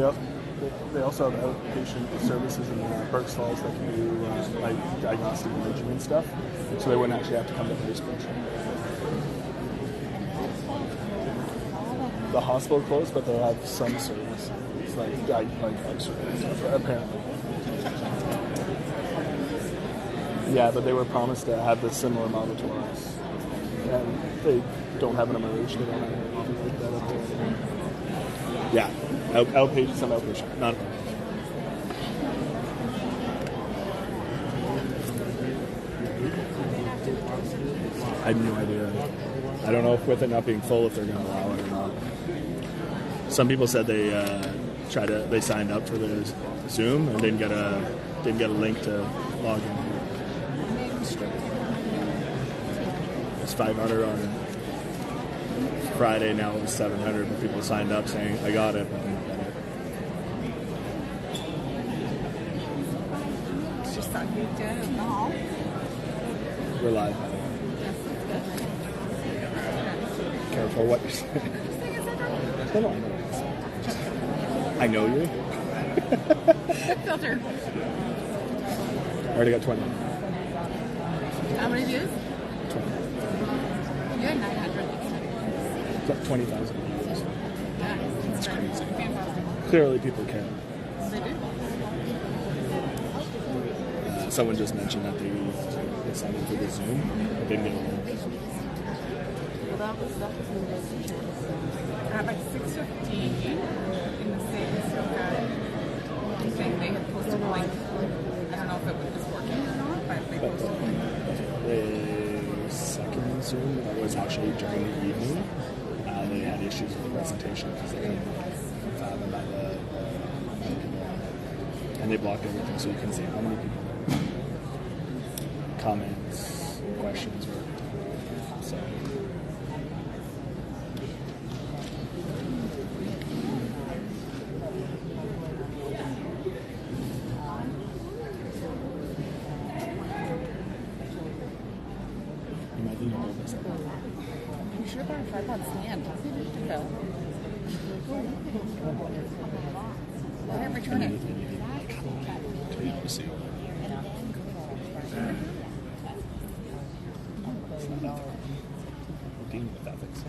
they also have outpatient services in Berks Falls that can do like diagnostic imaging and stuff, so they wouldn't actually have to come to Bracebridge. The hospital closed, but they'll have some service. It's like X-ray and stuff, apparently. Yeah, but they were promised to have the similar model to ours, and they don't have an emerge. They don't have anything like that up there. Yeah, outpatient, some outpatient, none. I have no idea. I don't know if with it not being full, if they're going to allow it or not. Some people said they signed up for the Zoom and didn't get a link to log in. It's 500 on Friday, now it was 700, but people signed up saying, I got it, but I didn't get it. It's just that you did it in the hall. We're live. Careful what you're saying. I know you. Filter. I already got 20. How many views? 20. You had 900. 20,000. That's crazy. Fantastic. Clearly people care. They do. Someone just mentioned that they signed up for the Zoom, but they didn't get it. Well, that was at like 6:15 in the States. I think they had posted a link. I don't know if it was working or not, but they posted a link. The second Zoom that was actually during the evening, they had issues with the presentation because they couldn't fathom by the people. And they blocked everything so you couldn't see how many people. Comments, questions were. So. You might need to hold this up. You should have brought a tripod stand. Phil. Why didn't return it? Dealing with ethics.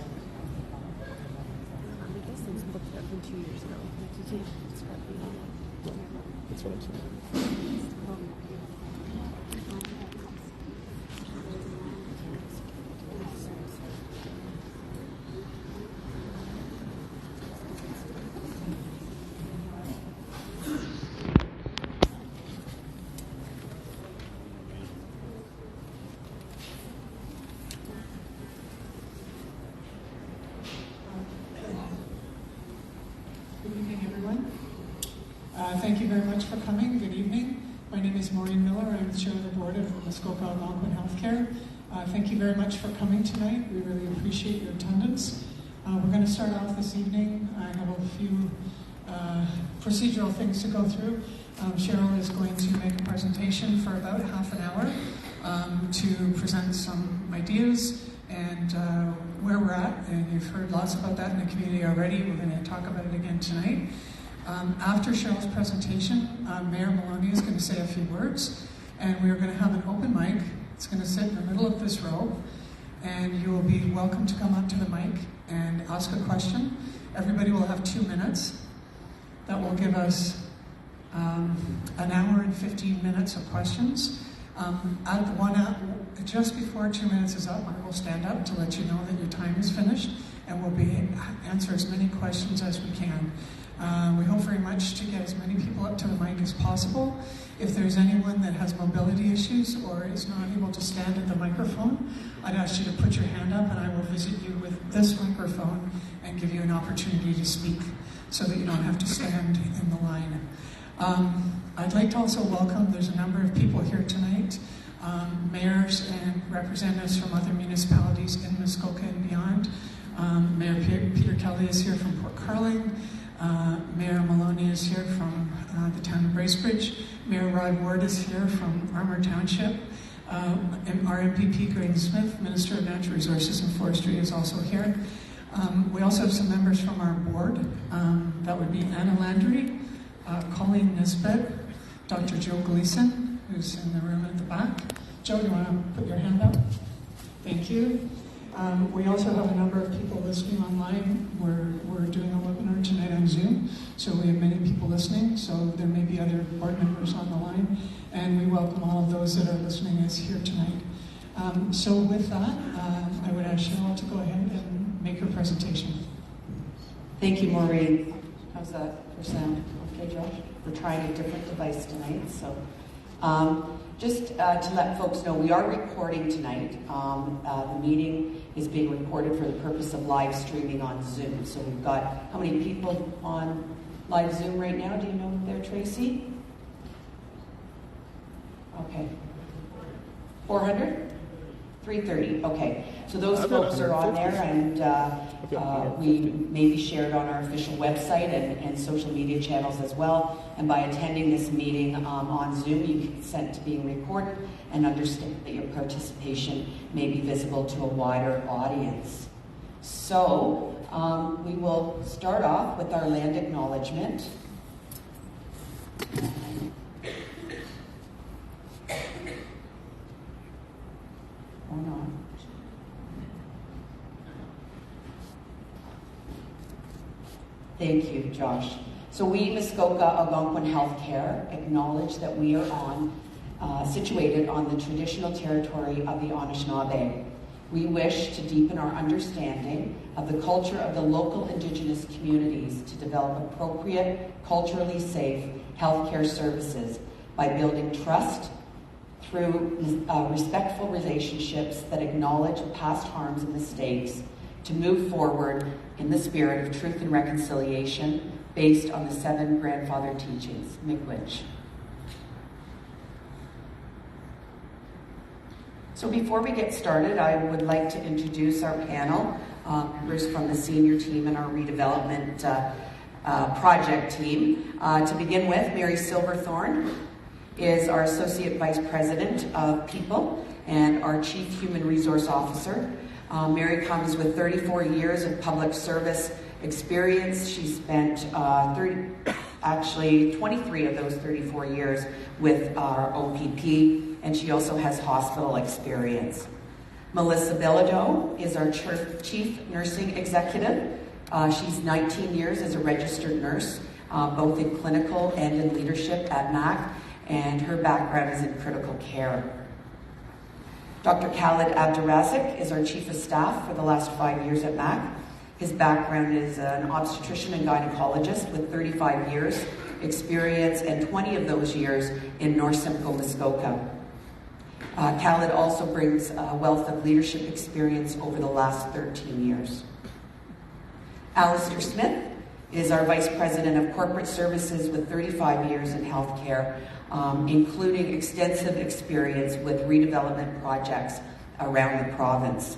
That's what I'm saying. Thank you very much for coming. Good evening. My name is Maureen Miller. I'm the chair of the board of Muskoka Algonquin Healthcare. Thank you very much for coming tonight. We really appreciate your attendance. We're going to start off this evening. I have a few procedural things to go through. Cheryl is going to make a presentation for about half an hour to present some ideas and where we're at. And you've heard lots about that in the community already. We're going to talk about it again tonight. After Cheryl's presentation, Mayor Maloney is going to say a few words, and we're going to have an open mic. It's going to sit in the middle of this row, and you will be welcome to come up to the mic and ask a question. Everybody will have 2 minutes. That will give us an hour and 15 minutes of questions. Just before 2 minutes is up, I will stand up to let you know that your time is finished, and we'll answer as many questions as we can. We hope very much to get as many people up to the mic as possible. If there's anyone that has mobility issues or is not able to stand at the microphone, I'd ask you to put your hand up and I will visit you with this microphone and give you an opportunity to speak so that you don't have to stand in the line. I'd like to also welcome, there's a number of people here tonight, mayors and representatives from other municipalities in Muskoka and beyond. Mayor Peter Kelly is here from Port Carling. Mayor Maloney is here from the town of Bracebridge. Mayor Rod Ward is here from Armour Township. And our MPP, Graydon Smith, Minister of Natural Resources and Forestry, is also here. We also have some members from our board. That would be Anna Landry, Colleen Nisbet, Dr. Joe Gleason, who's in the room at the back. Joe, do you want to put your hand up? Thank you. We also have a number of people listening online. We're doing a webinar tonight on Zoom, so we have many people listening, so there may be other board members on the line, and we welcome all of those that are listening as here tonight. So with that, I would ask Cheryl to go ahead and make her presentation. Thank you, Maureen. How's that for sound? Okay, Josh? We're trying a different device tonight, so just to let folks know, we are recording tonight. The meeting is being recorded for the purpose of live streaming on Zoom. So we've got, how many people on live Zoom right now? Do you know there, Tracy? Okay. 400? 330, okay. So those folks are on there, and we may be shared on our official website and social media channels as well. And by attending this meeting on Zoom, you consent to being recorded and understand that your participation may be visible to a wider audience. So we will start off with our land acknowledgement. Or not. Thank you, Josh. So we, Muskoka Algonquin Healthcare, acknowledge that we are situated on the traditional territory of the Anishinaabe. We wish to deepen our understanding of the culture of the local Indigenous communities to develop appropriate, culturally safe healthcare services by building trust through respectful relationships that acknowledge past harms and mistakes, to move forward in the spirit of truth and reconciliation based on the 7 grandfather teachings. Miigwech. So before we get started, I would like to introduce our panel, members from the senior team and our redevelopment project team. To begin with, Mary Silverthorne is our Associate Vice President of People and our Chief Human Resource Officer. Mary comes with 34 years of public service experience. She spent 23 of those 34 years with our OPP, and she also has hospital experience. Melissa Bilodeau is our Chief Nursing Executive. She's 19 years as a registered nurse, both in clinical and in leadership at MAC, and her background is in critical care. Dr. Khalid Abdurazik is our Chief of Staff for the last 5 years at MAC. His background is an obstetrician and gynecologist with 35 years experience, and 20 of those years in North Simcoe, Muskoka. Khalid also brings a wealth of leadership experience over the last 13 years. Alistair Smith is our Vice President of Corporate Services with 35 years in healthcare, including extensive experience with redevelopment projects around the province.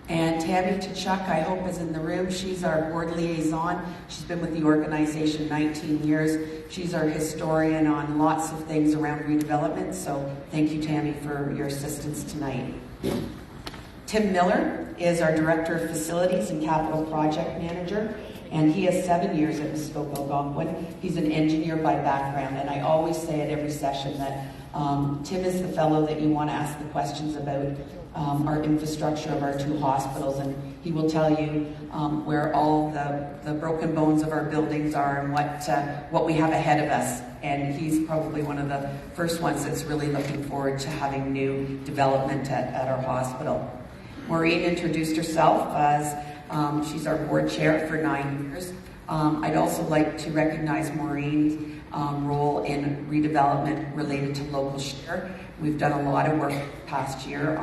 And Tammy Tkachuk, I hope, is in the room. She's our board liaison. She's been with the organization 19 years. She's our historian on lots of things around redevelopment, so thank you, Tammy, for your assistance tonight. Tim Miller is our Director of Facilities and Capital Project Manager, and he has 7 years at Muskoka Algonquin. He's an engineer by background, and I always say at every session that Tim is the fellow that you want to ask the questions about our infrastructure of our 2 hospitals, and he will tell you where all the broken bones of our buildings are and what we have ahead of us. And he's probably one of the first ones that's really looking forward to having new development at our hospital. Maureen introduced herself as she's our board chair for 9 years. I'd also like to recognize Maureen's role in redevelopment related to local share. We've done a lot of work past year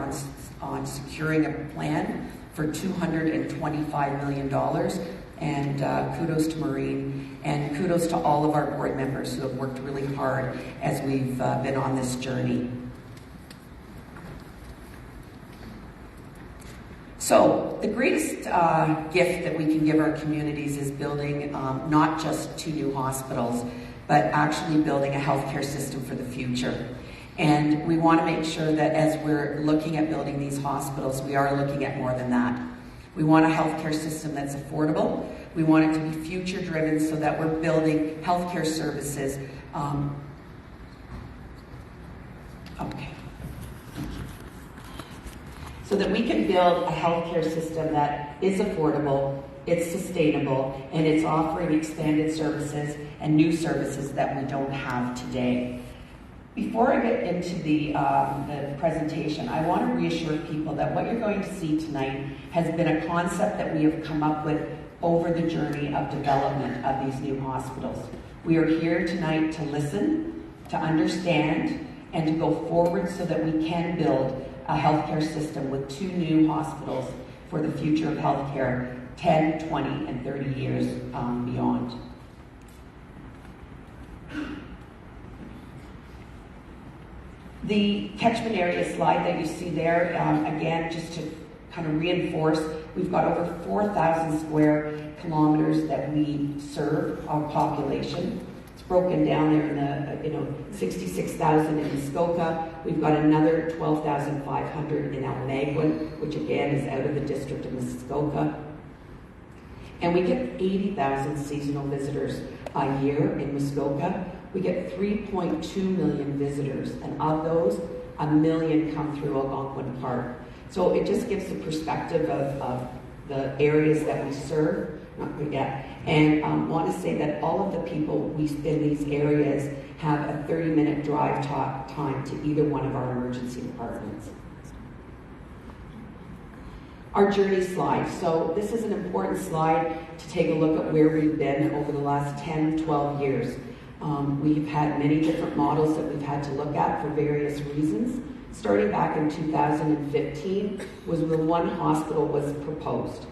on securing a plan for $225 million, and kudos to Maureen, and kudos to all of our board members who have worked really hard as we've been on this journey. So the greatest gift that we can give our communities is building not just 2 new hospitals, but actually building a healthcare system for the future. And we want to make sure that as we're looking at building these hospitals, we are looking at more than that. We want a healthcare system that's affordable. We want it to be future-driven so that we're building healthcare services. So that we can build a healthcare system that is affordable, it's sustainable, and it's offering expanded services and new services that we don't have today. Before I get into the presentation, I want to reassure people that what you're going to see tonight has been a concept that we have come up with over the journey of development of these new hospitals. We are here tonight to listen, to understand, and to go forward so that we can build a healthcare system with 2 new hospitals for the future of healthcare 10, 20, and 30 years beyond. The catchment area slide that you see there, again, just to kind of reinforce, we've got over 4,000 square kilometers that we serve our population. It's broken down there in 66,000 in Muskoka. We've got another 12,500 in Almaguin, which again is out of the district of Muskoka. And we get 80,000 seasonal visitors a year in Muskoka. We get 3.2 million visitors, and of those, 1 million come through Algonquin Park. So it just gives the perspective of the areas that we serve, not forget. And I want to say that all of the people we in these areas have a 30-minute drive time to either one of our emergency departments. Our journey slide. So this is an important slide to take a look at where we've been over the last 10, 12 years. We've had many different models that we've had to look at for various reasons. Starting back in 2015 was when one hospital was proposed.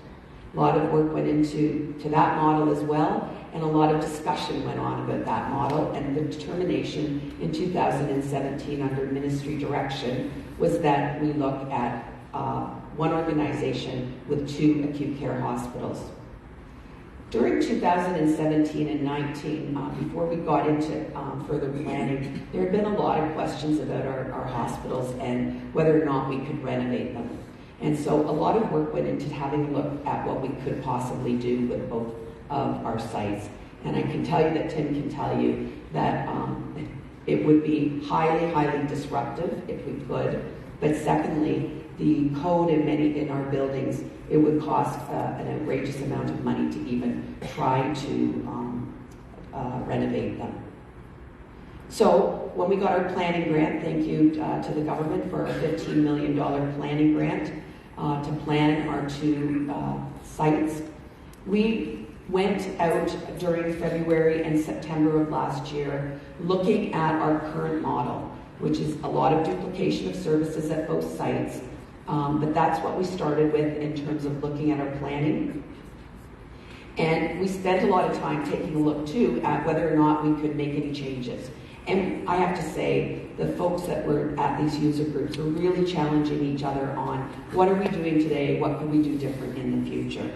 A lot of work went into that model as well, and a lot of discussion went on about that model, and the determination in 2017 under ministry direction was that we look at one organization with 2 acute care hospitals. During 2017 and 19, before we got into further planning, there had been a lot of questions about our hospitals and whether or not we could renovate them. And so a lot of work went into having a look at what we could possibly do with both of our sites. And I can tell you that Tim can tell you that it would be highly, highly disruptive if we could. But secondly, the code in our buildings, it would cost an outrageous amount of money to even try to renovate them. So when we got our planning grant, thank you to the government for a $15 million planning grant to plan our 2 sites. We went out during February and September of last year looking at our current model, which is a lot of duplication of services at both sites. But that's what we started with in terms of looking at our planning. And we spent a lot of time taking a look, too, at whether or not we could make any changes. And I have to say, the folks that were at these user groups were really challenging each other on what are we doing today, what can we do different in the future.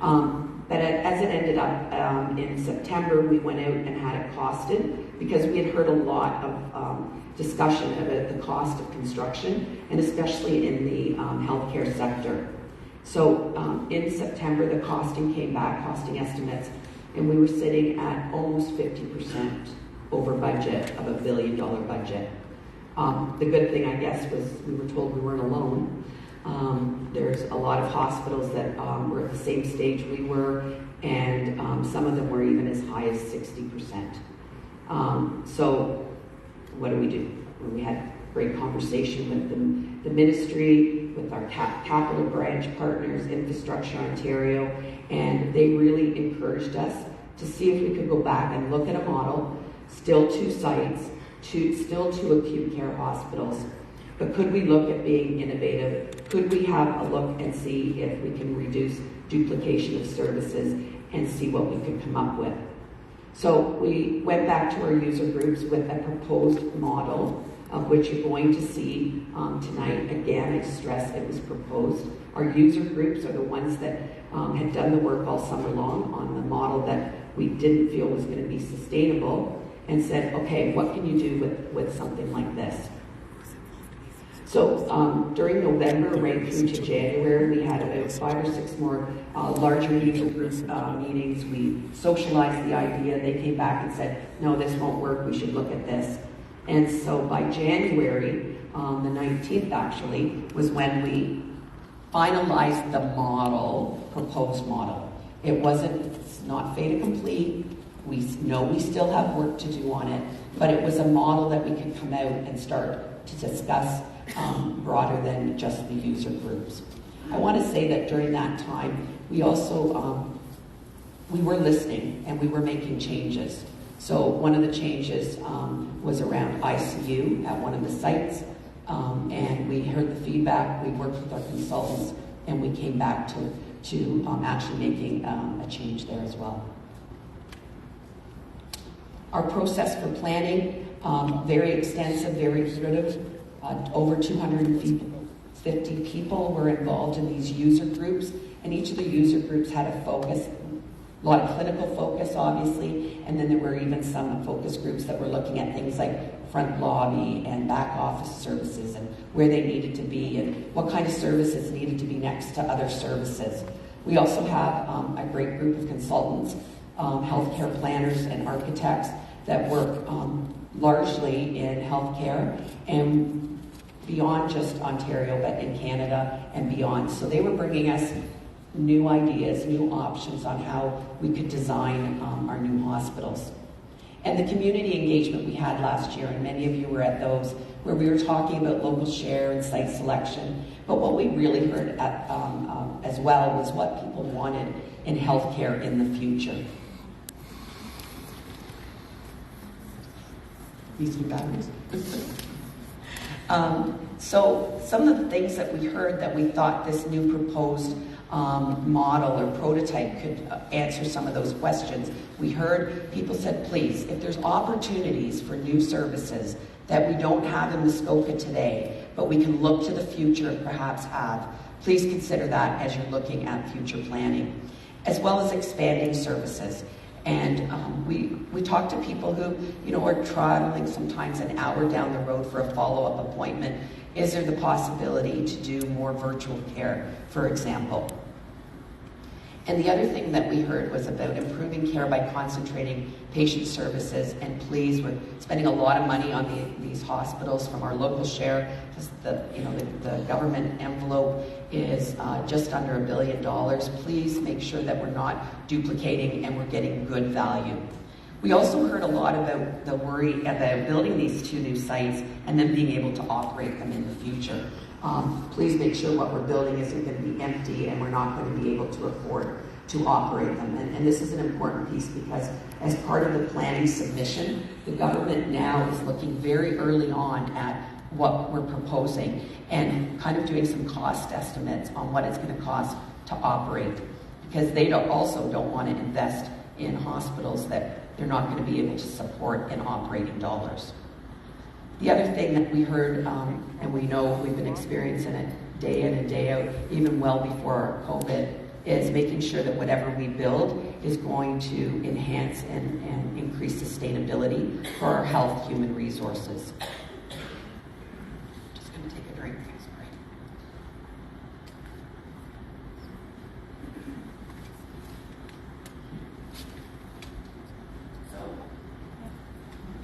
But as it ended up, in September, we went out and had it costed because we had heard a lot of discussion about the cost of construction, and especially in the healthcare sector. So in September, the costing came back, costing estimates, and we were sitting at almost 50% over budget of $1 billion budget. The good thing, I guess, was we were told we weren't alone. There's a lot of hospitals that were at the same stage we were, and some of them were even as high as 60%. So what do? We had great conversation with the ministry, with our capital branch partners, Infrastructure Ontario, and they really encouraged us to see if we could go back and look at a model, still 2 sites, still 2 acute care hospitals. But could we look at being innovative? Could we have a look and see if we can reduce duplication of services and see what we could come up with? So we went back to our user groups with a proposed model, of which you're going to see tonight. Again, I stress it was proposed. Our user groups are the ones that had done the work all summer long on the model that we didn't feel was going to be sustainable, and said, okay, what can you do with something like this? So during November, right through to January, we had about 5 or 6 more larger user group meetings. We socialized the idea. They came back and said, no, this won't work. We should look at this. And so by January, the 19th actually, was when we finalized the model, proposed model. It's not fait accompli. We know we still have work to do on it, but it was a model that we could come out and start to discuss broader than just the user groups. I want to say that during that time, we also, we were listening and we were making changes. So one of the changes was around ICU at one of the sites, and we heard the feedback, we worked with our consultants, and we came back to actually making a change there as well. Our process for planning, very extensive, very iterative. Over 250 people were involved in these user groups, and each of the user groups had a focus, a lot of clinical focus, obviously, and then there were even some focus groups that were looking at things like front lobby and back office services and where they needed to be and what kind of services needed to be next to other services. We also have a great group of consultants, healthcare planners and architects that work largely in healthcare and beyond just Ontario, but in Canada and beyond. So they were bringing us new ideas, new options on how we could design our new hospitals. And the community engagement we had last year, and many of you were at those, where we were talking about local share and site selection. But what we really heard as well was what people wanted in healthcare in the future. These new batteries. So some of the things that we heard that we thought this new proposed model or prototype could answer some of those questions. We heard people said, please, if there's opportunities for new services that we don't have in Muskoka today, but we can look to the future and perhaps have, please consider that as you're looking at future planning, as well as expanding services. And we talked to people who, are traveling sometimes an hour down the road for a follow-up appointment. Is there the possibility to do more virtual care, for example? And the other thing that we heard was about improving care by concentrating patient services. And please, we're spending a lot of money on these hospitals from our local share, because the government envelope is just under $1 billion. Please make sure that we're not duplicating and we're getting good value. We also heard a lot about the worry about building these 2 new sites and then being able to operate them in the future. Please make sure what we're building isn't going to be empty and we're not going to be able to afford to operate them. And this is an important piece because as part of the planning submission, the government now is looking very early on at what we're proposing and kind of doing some cost estimates on what it's going to cost to operate, because they also don't want to invest in hospitals that they're not going to be able to support in operating dollars. The other thing that we heard, and we know we've been experiencing it day in and day out, even well before COVID, is making sure that whatever we build is going to enhance and increase sustainability for our health human resources. Just going to take a drink, sorry.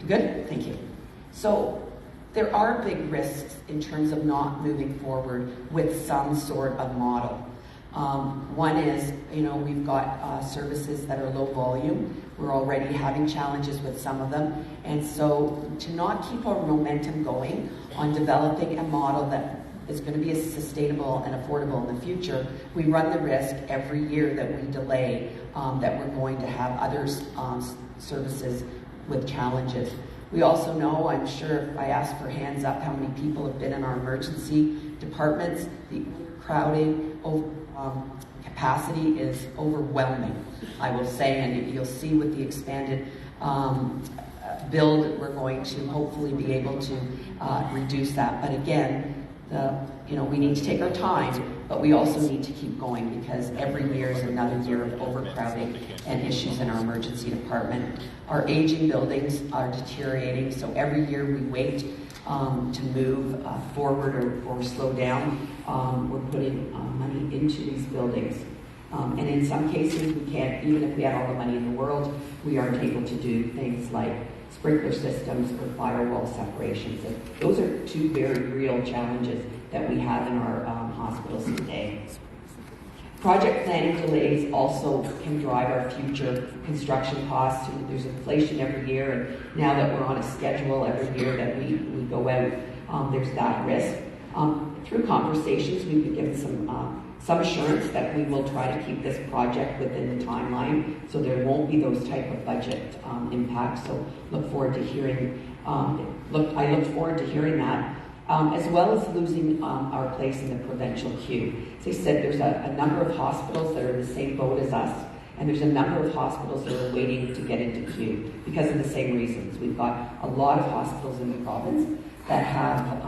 Good, thank you. So there are big risks in terms of not moving forward with some sort of model. One is, we've got services that are low volume. We're already having challenges with some of them. And so to not keep our momentum going on developing a model that is going to be sustainable and affordable in the future, we run the risk every year that we delay that we're going to have other services with challenges. We also know, I'm sure if I ask for hands up how many people have been in our emergency departments, the crowding, capacity is overwhelming, I will say, and you'll see with the expanded build, we're going to hopefully be able to reduce that. But again, we need to take our time, but we also need to keep going because every year is another year of overcrowding and issues in our emergency department. Our aging buildings are deteriorating, so every year we wait to move forward or slow down. We're putting money into these buildings. And in some cases, we can't, even if we had all the money in the world, we aren't able to do things like sprinkler systems or firewall separations. And those are two very real challenges that we have in our hospitals today. Project planning delays also can drive our future construction costs. There's inflation every year, and now that we're on a schedule every year that we go out, there's that risk. Through conversations, we've been given some assurance that we will try to keep this project within the timeline, so there won't be those type of budget impacts. So look forward to hearing. I look forward to hearing that. As well as losing our place in the provincial queue. As I said, there's a number of hospitals that are in the same boat as us, and there's a number of hospitals that are waiting to get into queue because of the same reasons. We've got a lot of hospitals in the province that have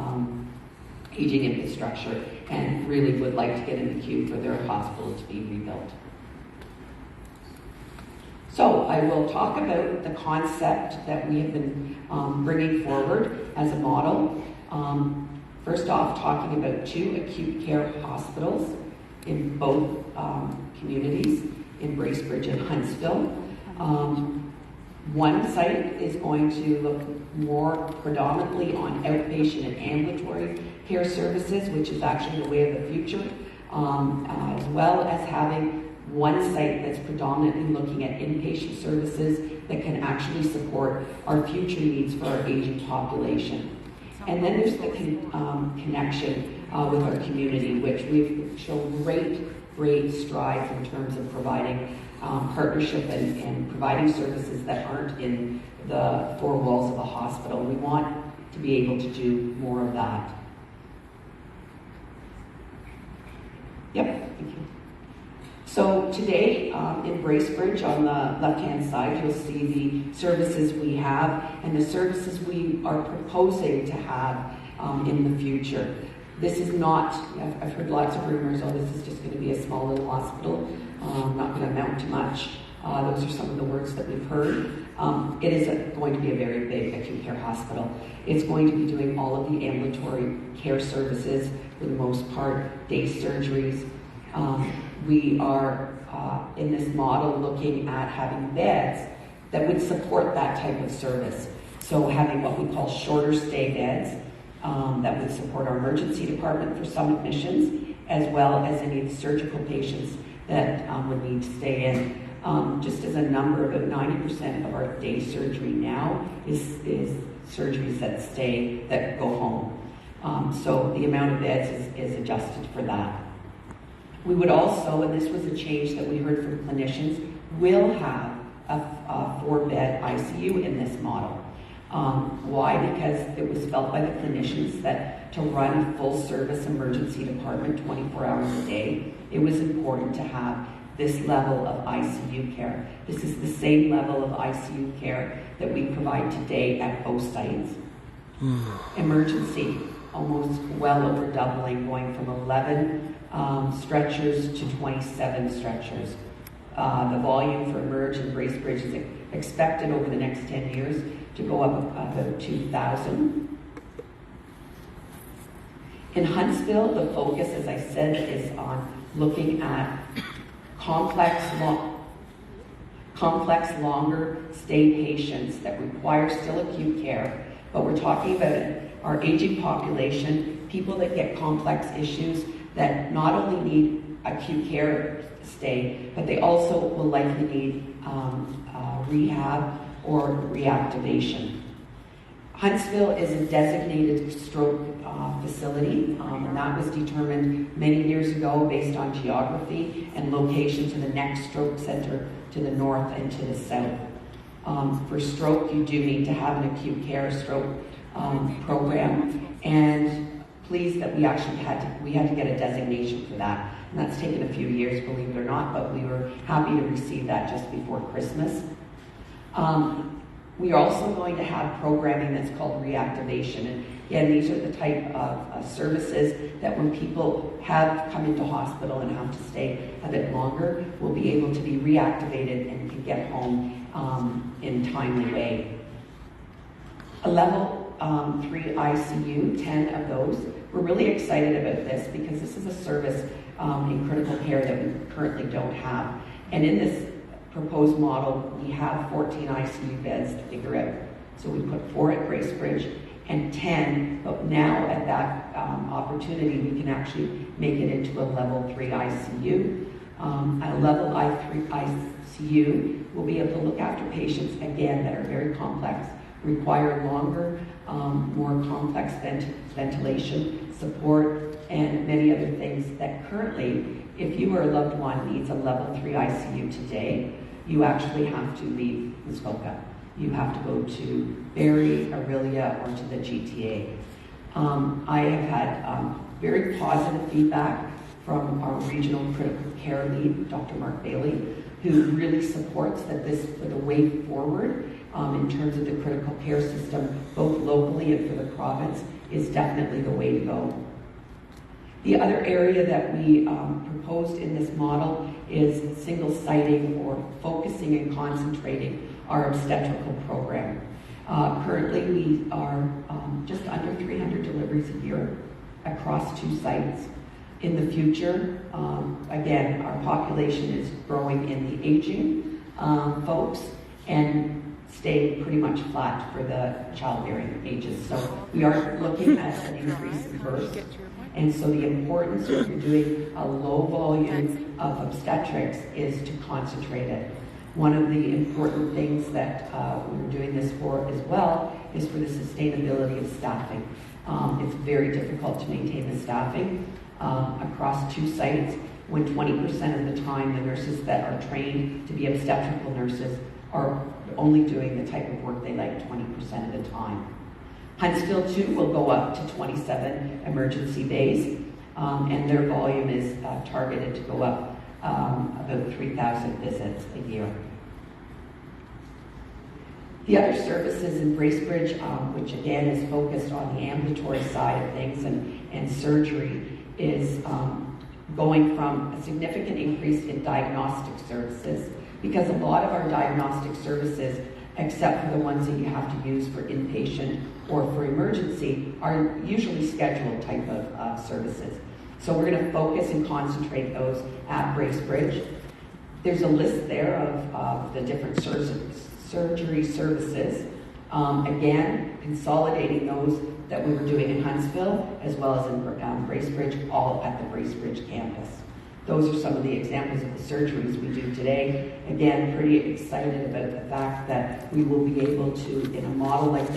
aging infrastructure and really would like to get in the queue for their hospital to be rebuilt. So I will talk about the concept that we have been bringing forward as a model. First off, talking about 2 acute care hospitals in both communities, in Bracebridge and Huntsville. One site is going to look more predominantly on outpatient and ambulatory care services, which is actually the way of the future, as well as having one site that's predominantly looking at inpatient services that can actually support our future needs for our aging population. And then there's the connection with our community, which we've shown great strides in terms of providing partnership and providing services that aren't in the 4 walls of a hospital. We want to be able to do more of that. Yep, thank you. So today in Bracebridge, on the left-hand side, you'll see the services we have and the services we are proposing to have in the future. This is not, I've heard lots of rumors, oh, this is just going to be a small little hospital, not going to amount to much. Those are some of the words that we've heard. It is going to be a very big acute care hospital. It's going to be doing all of the ambulatory care services, for the most part, day surgeries. We are, in this model, looking at having beds that would support that type of service. So having what we call shorter stay beds that would support our emergency department for some admissions, as well as any of the surgical patients that would need to stay in. Just as a number, about 90% of our day surgery now is surgeries that go home. So the amount of beds is adjusted for that. We would also, and this was a change that we heard from clinicians, will have a 4-bed ICU in this model. Why? Because it was felt by the clinicians that to run a full-service emergency department 24 hours a day, it was important to have this level of ICU care. This is the same level of ICU care that we provide today at both sites. Emergency, almost well over doubling, going from 11 stretchers to 27 stretchers. The volume for Emerge and Bracebridge is expected over the next 10 years to go up about 2,000. In Huntsville, the focus, as I said, is on looking at complex, longer stay patients that require still acute care, but we're talking about our aging population, people that get complex issues that not only need acute care stay, but they also will likely need rehab or reactivation. Huntsville is a designated stroke facility, and that was determined many years ago based on geography and location to the next stroke center to the north and to the south. For stroke, you do need to have an acute care stroke program, and pleased that we actually had to get a designation for that. And that's taken a few years, believe it or not, but we were happy to receive that just before Christmas. We are also going to have programming that's called reactivation. And again, these are the type of services that when people have come into hospital and have to stay a bit longer, will be able to be reactivated and can get home in a timely way. A level 3 ICU, 10 of those. We're really excited about this because this is a service in critical care that we currently don't have. And in this proposed model, we have 14 ICU beds to figure out. So we put 4 at Bracebridge and 10, but now at that opportunity, we can actually make it into a level 3 ICU. A level I3 ICU will be able to look after patients, again, that are very complex, require longer, more complex ventilation, support, and many other things that currently, if you or a loved one needs a level 3 ICU today, you actually have to leave Muskoka. You have to go to Barrie, Aurelia, or to the GTA. I have had very positive feedback from our regional critical care lead, Dr. Mark Bailey, who really supports that this, for the way forward in terms of the critical care system, both locally and for the province, is definitely the way to go. The other area that we proposed in this model is single siting or focusing and concentrating our obstetrical program. Currently, we are just under 300 deliveries a year across 2 sites. In the future, again, our population is growing in the aging folks and staying pretty much flat for the childbearing ages. So we are looking at an increase in births. And so the importance if you're doing a low volume of obstetrics is to concentrate it. One of the important things that we're doing this for as well is for the sustainability of staffing. It's very difficult to maintain the staffing across 2 sites when 20% of the time the nurses that are trained to be obstetrical nurses are only doing the type of work they like 20% of the time. Huntsville, too, will go up to 27 emergency bays, and their volume is targeted to go up about 3,000 visits a year. The other services in Bracebridge, which again is focused on the ambulatory side of things and surgery, is going from a significant increase in diagnostic services, because a lot of our diagnostic services, except for the ones that you have to use for inpatient or for emergency, are usually scheduled type of services. So we're going to focus and concentrate those at Bracebridge. There's a list there of the different surgery services. Again, consolidating those that we were doing in Huntsville as well as in Bracebridge, all at the Bracebridge campus. Those are some of the examples of the surgeries we do today. Again, pretty excited about the fact that we will be able to, in a model like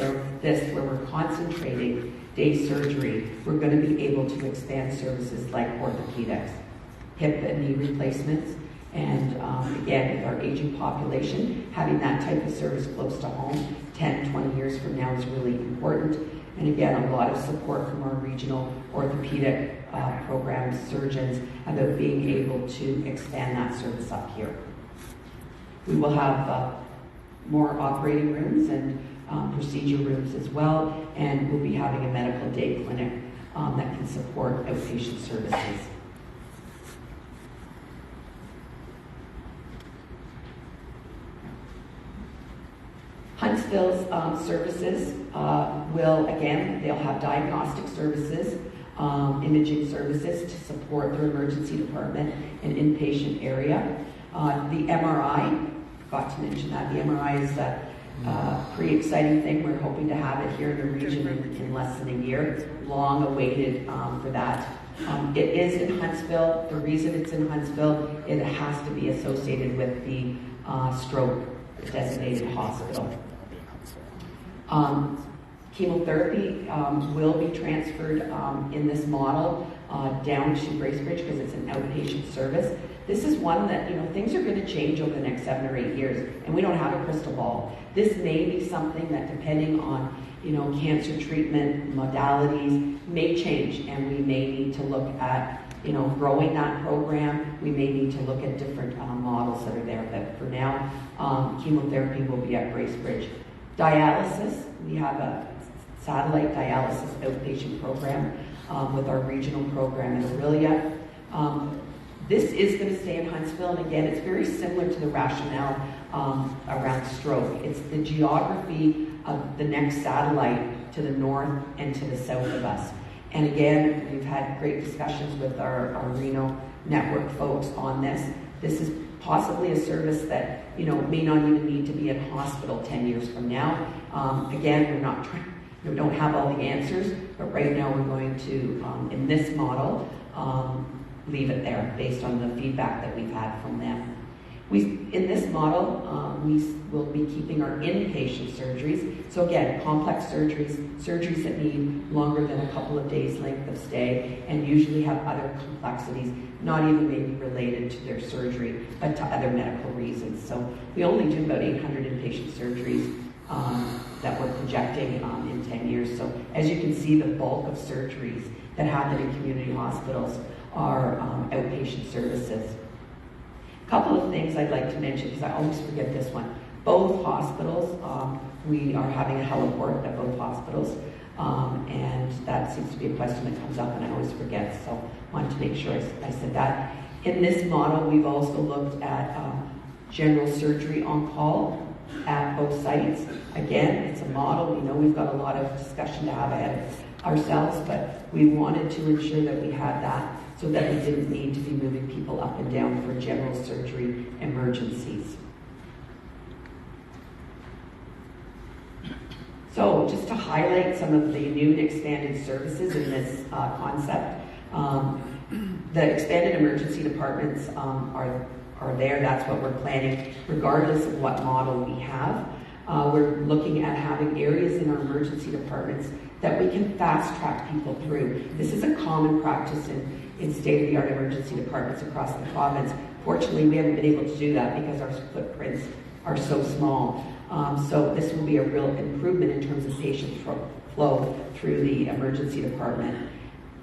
this, where we're concentrating day surgery, we're going to be able to expand services like orthopedics, hip and knee replacements, and again, with our aging population, having that type of service close to home 10, 20 years from now is really important. And again, a lot of support from our regional orthopedic programs, surgeons, about being able to expand that service up here. We will have more operating rooms and procedure rooms as well, and we'll be having a medical day clinic that can support outpatient services. Huntsville's services will, again, they'll have diagnostic services, imaging services to support their emergency department and inpatient area. The MRI, forgot to mention that, the MRI is a pretty exciting thing. We're hoping to have it here in the region in less than a year. Long awaited for that. It is in Huntsville. The reason it's in Huntsville, it has to be associated with the stroke designated hospital. Chemotherapy will be transferred in this model down to Bracebridge because it's an outpatient service. This is one that, things are going to change over the next 7 or 8 years, and we don't have a crystal ball. This may be something that, depending on, cancer treatment modalities, may change, and we may need to look at, growing that program. We may need to look at different models that are there, but for now, chemotherapy will be at Bracebridge. Dialysis, we have a satellite dialysis outpatient program with our regional program in Aurelia. This is going to stay in Huntsville, and again, it's very similar to the rationale around stroke. It's the geography of the next satellite to the north and to the south of us. And again, we've had great discussions with our Reno network folks on this. This is possibly a service that, you know, may not even need to be in hospital 10 years from now. Again, we don't have all the answers, but right now we're going to, in this model, leave it there based on the feedback that we've had from them. In this model, we will be keeping our inpatient surgeries. So again, complex surgeries that need longer than a couple of days length of stay and usually have other complexities, not even maybe related to their surgery, but to other medical reasons. So we only do about 800 inpatient surgeries that we're projecting in 10 years. So as you can see, the bulk of surgeries that happen in community hospitals are outpatient services. A couple of things I'd like to mention, because I always forget this one. Both hospitals, we are having a heliport at both hospitals, and that seems to be a question that comes up and I always forget, so I wanted to make sure I said that. In this model, we've also looked at general surgery on call at both sites. Again, it's a model. We know we've got a lot of discussion to have ahead of ourselves, but we wanted to ensure that we had that so that we didn't need to be moving people up and down for general surgery emergencies. So just to highlight some of the new and expanded services in this concept, the expanded emergency departments are there. That's what we're planning, regardless of what model we have. We're looking at having areas in our emergency departments that we can fast track people through. This is a common practice in state-of-the-art emergency departments across the province. Fortunately, we haven't been able to do that because our footprints are so small. So this will be a real improvement in terms of patient flow through the emergency department.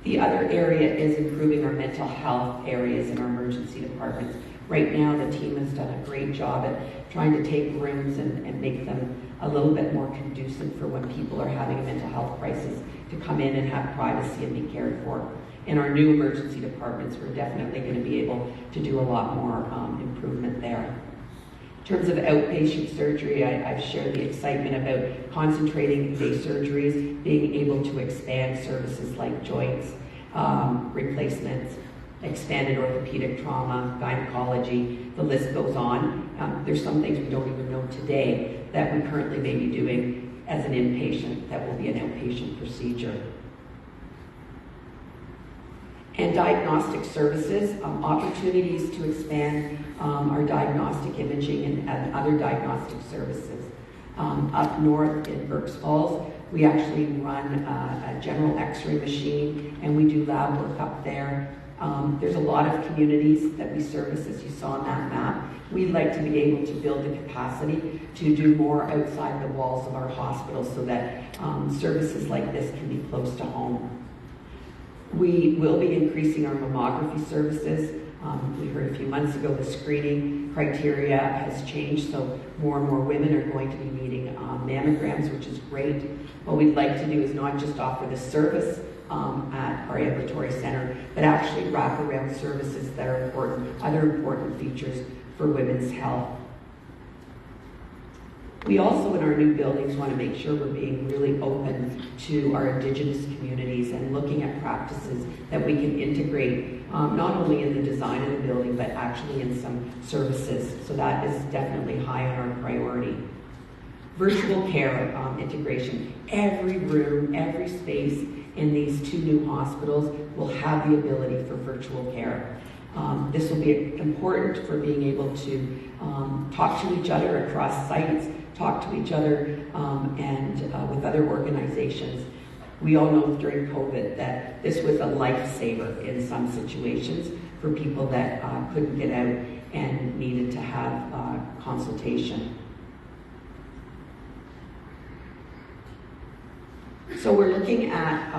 The other area is improving our mental health areas in our emergency departments. Right now, the team has done a great job at trying to take rooms and make them a little bit more conducive for when people are having a mental health crisis to come in and have privacy and be cared for. In our new emergency departments, we're definitely going to be able to do a lot more improvement there. In terms of outpatient surgery, I've shared the excitement about concentrating day surgeries, being able to expand services like joints, replacements, expanded orthopedic trauma, gynecology, the list goes on. There's some things we don't even know today that we currently may be doing as an inpatient that will be an outpatient procedure. And diagnostic services, opportunities to expand our diagnostic imaging and other diagnostic services. Up north in Berks Falls, we actually run a general x-ray machine and we do lab work up there. There's a lot of communities that we service, as you saw on that map. We'd like to be able to build the capacity to do more outside the walls of our hospitals so that services like this can be close to home. We will be increasing our mammography services. We heard a few months ago the screening criteria has changed, so more and more women are going to be needing mammograms, which is great. What we'd like to do is not just offer this service at our ambulatory center, but actually wrap around services that are important, other important features for women's health. We also, in our new buildings, want to make sure we're being really open to our Indigenous communities and looking at practices that we can integrate, not only in the design of the building, but actually in some services. So that is definitely high on our priority. Virtual care integration. Every room, every space in these two new hospitals will have the ability for virtual care. This will be important for being able to talk to each other across sites, talk to each other and with other organizations. We all know during COVID that this was a lifesaver in some situations for people that couldn't get out and needed to have consultation. So we're looking at,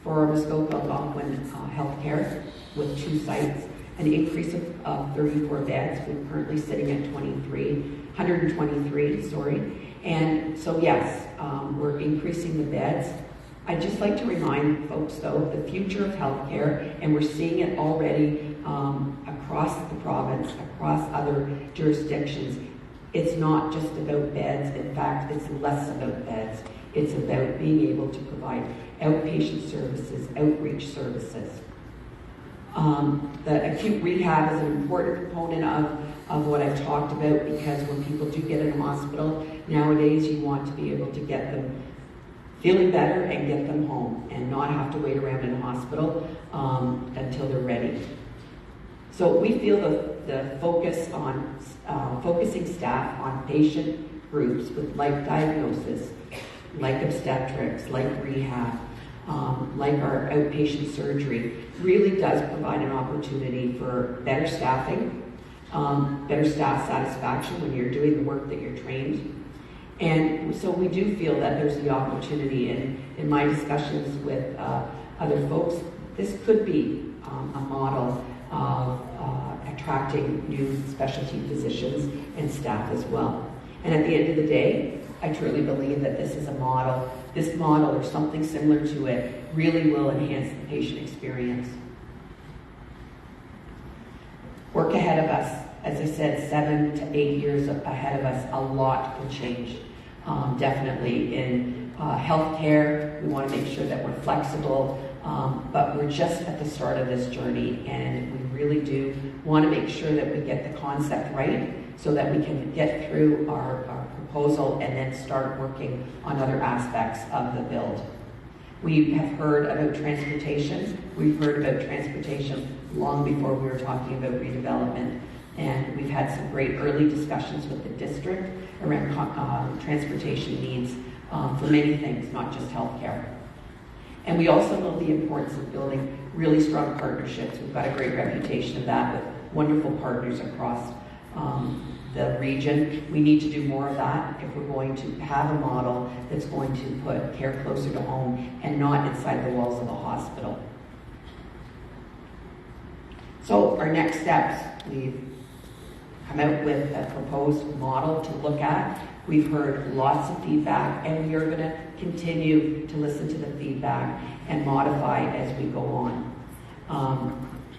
for Muskoka Algonquin Healthcare with 2 sites, an increase of 34 beds. We're currently sitting at 123, and so yes, we're increasing the beds. I'd just like to remind folks, though, the future of healthcare, and we're seeing it already across the province, across other jurisdictions, it's not just about beds. In fact, it's less about beds. It's about being able to provide outpatient services, outreach services. The acute rehab is an important component of what I've talked about, because when people do get in a hospital, nowadays you want to be able to get them feeling better and get them home and not have to wait around in a hospital until they're ready. So we feel the focus on focusing staff on patient groups with like diagnosis, like obstetrics, like rehab, like our outpatient surgery, really does provide an opportunity for better staffing, better staff satisfaction when you're doing the work that you're trained. And so we do feel that there's the opportunity, and in my discussions with other folks, this could be a model of attracting new specialty physicians and staff as well. And at the end of the day, I truly believe that this is a model. This model, or something similar to it, really will enhance the patient experience. Work ahead of us, as I said, 7 to 8 years ahead of us. A lot will change. Definitely in healthcare, we want to make sure that we're flexible, but we're just at the start of this journey, and we really do want to make sure that we get the concept right so that we can get through our proposal and then start working on other aspects of the build. We have heard about transportation. We've heard about transportation long before we were talking about redevelopment. And we've had some great early discussions with the district around transportation needs for many things, not just healthcare. And we also know the importance of building really strong partnerships. We've got a great reputation of that with wonderful partners across the region. We need to do more of that if we're going to have a model that's going to put care closer to home and not inside the walls of a hospital. So our next steps, we've come out with a proposed model to look at. We've heard lots of feedback, and we are going to continue to listen to the feedback and modify as we go on.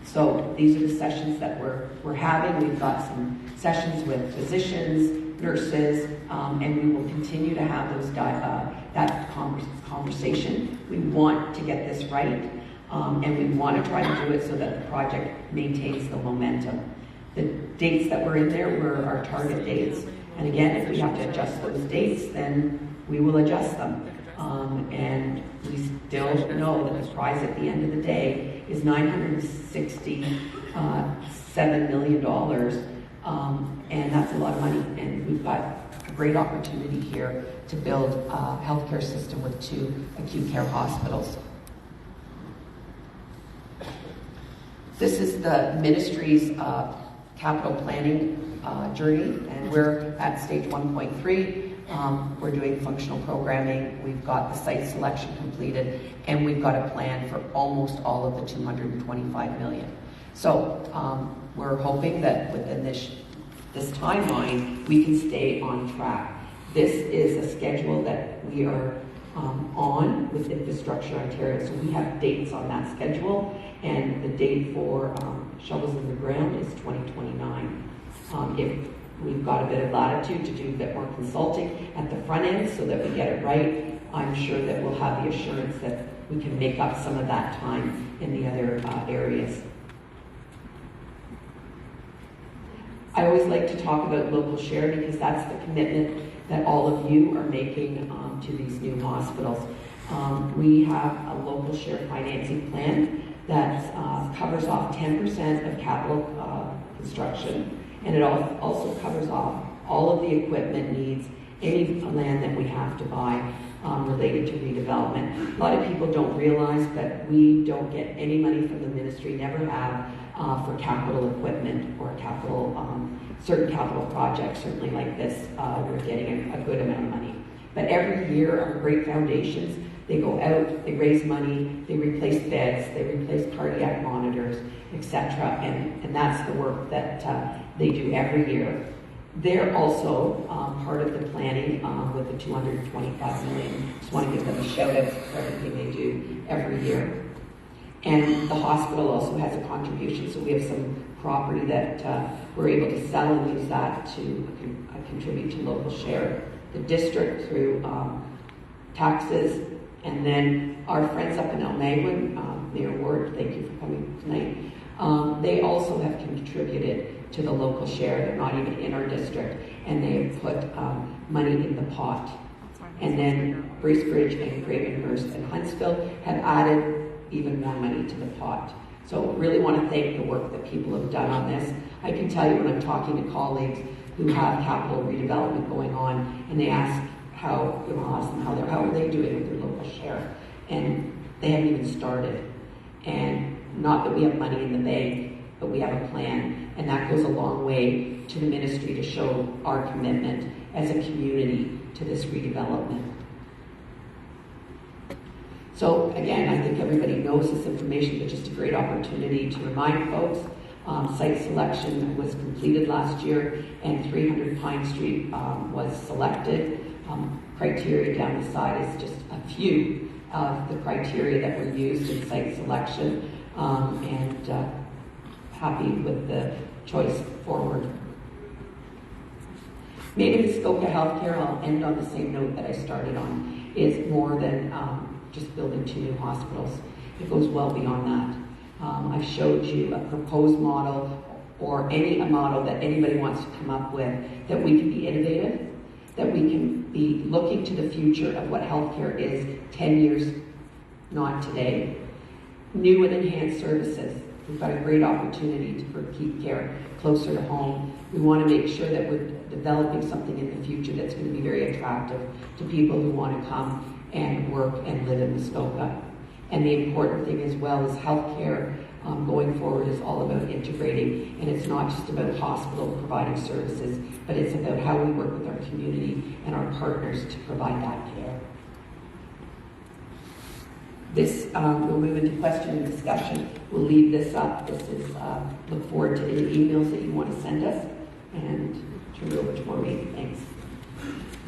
So these are the sessions that we're having. We've got some sessions with physicians, nurses, and we will continue to have those that conversation. We want to get this right, and we want to try to do it so that the project maintains the momentum. The dates that were in there were our target dates. And again, if we have to adjust those dates, then we will adjust them. And we still know that the prize at the end of the day is $967 million. And that's a lot of money. And we've got a great opportunity here to build a healthcare system with 2 acute care hospitals. This is the ministry's capital planning journey, and we're at stage 1.3. We're doing functional programming. We've got the site selection completed, and we've got a plan for almost all of the $225 million. So we're hoping that within this timeline, we can stay on track. This is a schedule that we are on with Infrastructure Ontario. So we have dates on that schedule, and the date for shovels in the ground is 2029. If we've got a bit of latitude to do a bit more consulting at the front end so that we get it right, I'm sure that we'll have the assurance that we can make up some of that time in the other areas. I always like to talk about local share because that's the commitment that all of you are making to these new hospitals. We have a local share financing plan that covers off 10% of capital construction, and it also covers off all of the equipment needs, any land that we have to buy related to redevelopment. A lot of people don't realize that we don't get any money from the ministry, never have, for capital equipment or certain capital projects. Certainly like this, we're getting a good amount of money. But every year, our great foundations, they go out, they raise money, they replace beds, they replace cardiac monitors, etc. And that's the work that they do every year. They're also part of the planning with the $225 million. Just want to give them a shout out for everything they do every year. And the hospital also has a contribution, so we have some property that we're able to sell and use that to contribute to local share. The district, through taxes, and then our friends up in Elmagwin, Mayor Ward, thank you for coming tonight. They also have contributed to the local share. They're not even in our district, and they have put money in the pot. And then Bracebridge and Gravenhurst and Huntsville have added even more money to the pot. So really want to thank the work that people have done on this. I can tell you when I'm talking to colleagues who have capital redevelopment going on, and they ask how are they doing with their local share, and they haven't even started. And not that we have money in the bank, but we have a plan, and that goes a long way to the ministry to show our commitment as a community to this redevelopment. So again, I think everybody knows this information, but just a great opportunity to remind folks. Site selection was completed last year, and 300 Pine Street was selected. Criteria down the side is just a few of the criteria that were used in site selection, and happy with the choice forward. Maybe Muskoka Healthcare, I'll end on the same note that I started on, is more than just building 2 new hospitals. It goes well beyond that. I've showed you a proposed model or any model that anybody wants to come up with, that we can be innovative, that we can be looking to the future of what healthcare is 10 years, not today. New and enhanced services. We've got a great opportunity for keep care closer to home. We want to make sure that we're developing something in the future that's going to be very attractive to people who want to come and work and live in Muskoka. And the important thing as well is healthcare going forward is all about integrating, and it's not just about hospital providing services, but it's about how we work with our community and our partners to provide that care. This, we'll move into question and discussion. We'll leave this up. This is, look forward to any emails that you want to send us, and turn it over to Maureen. Thanks.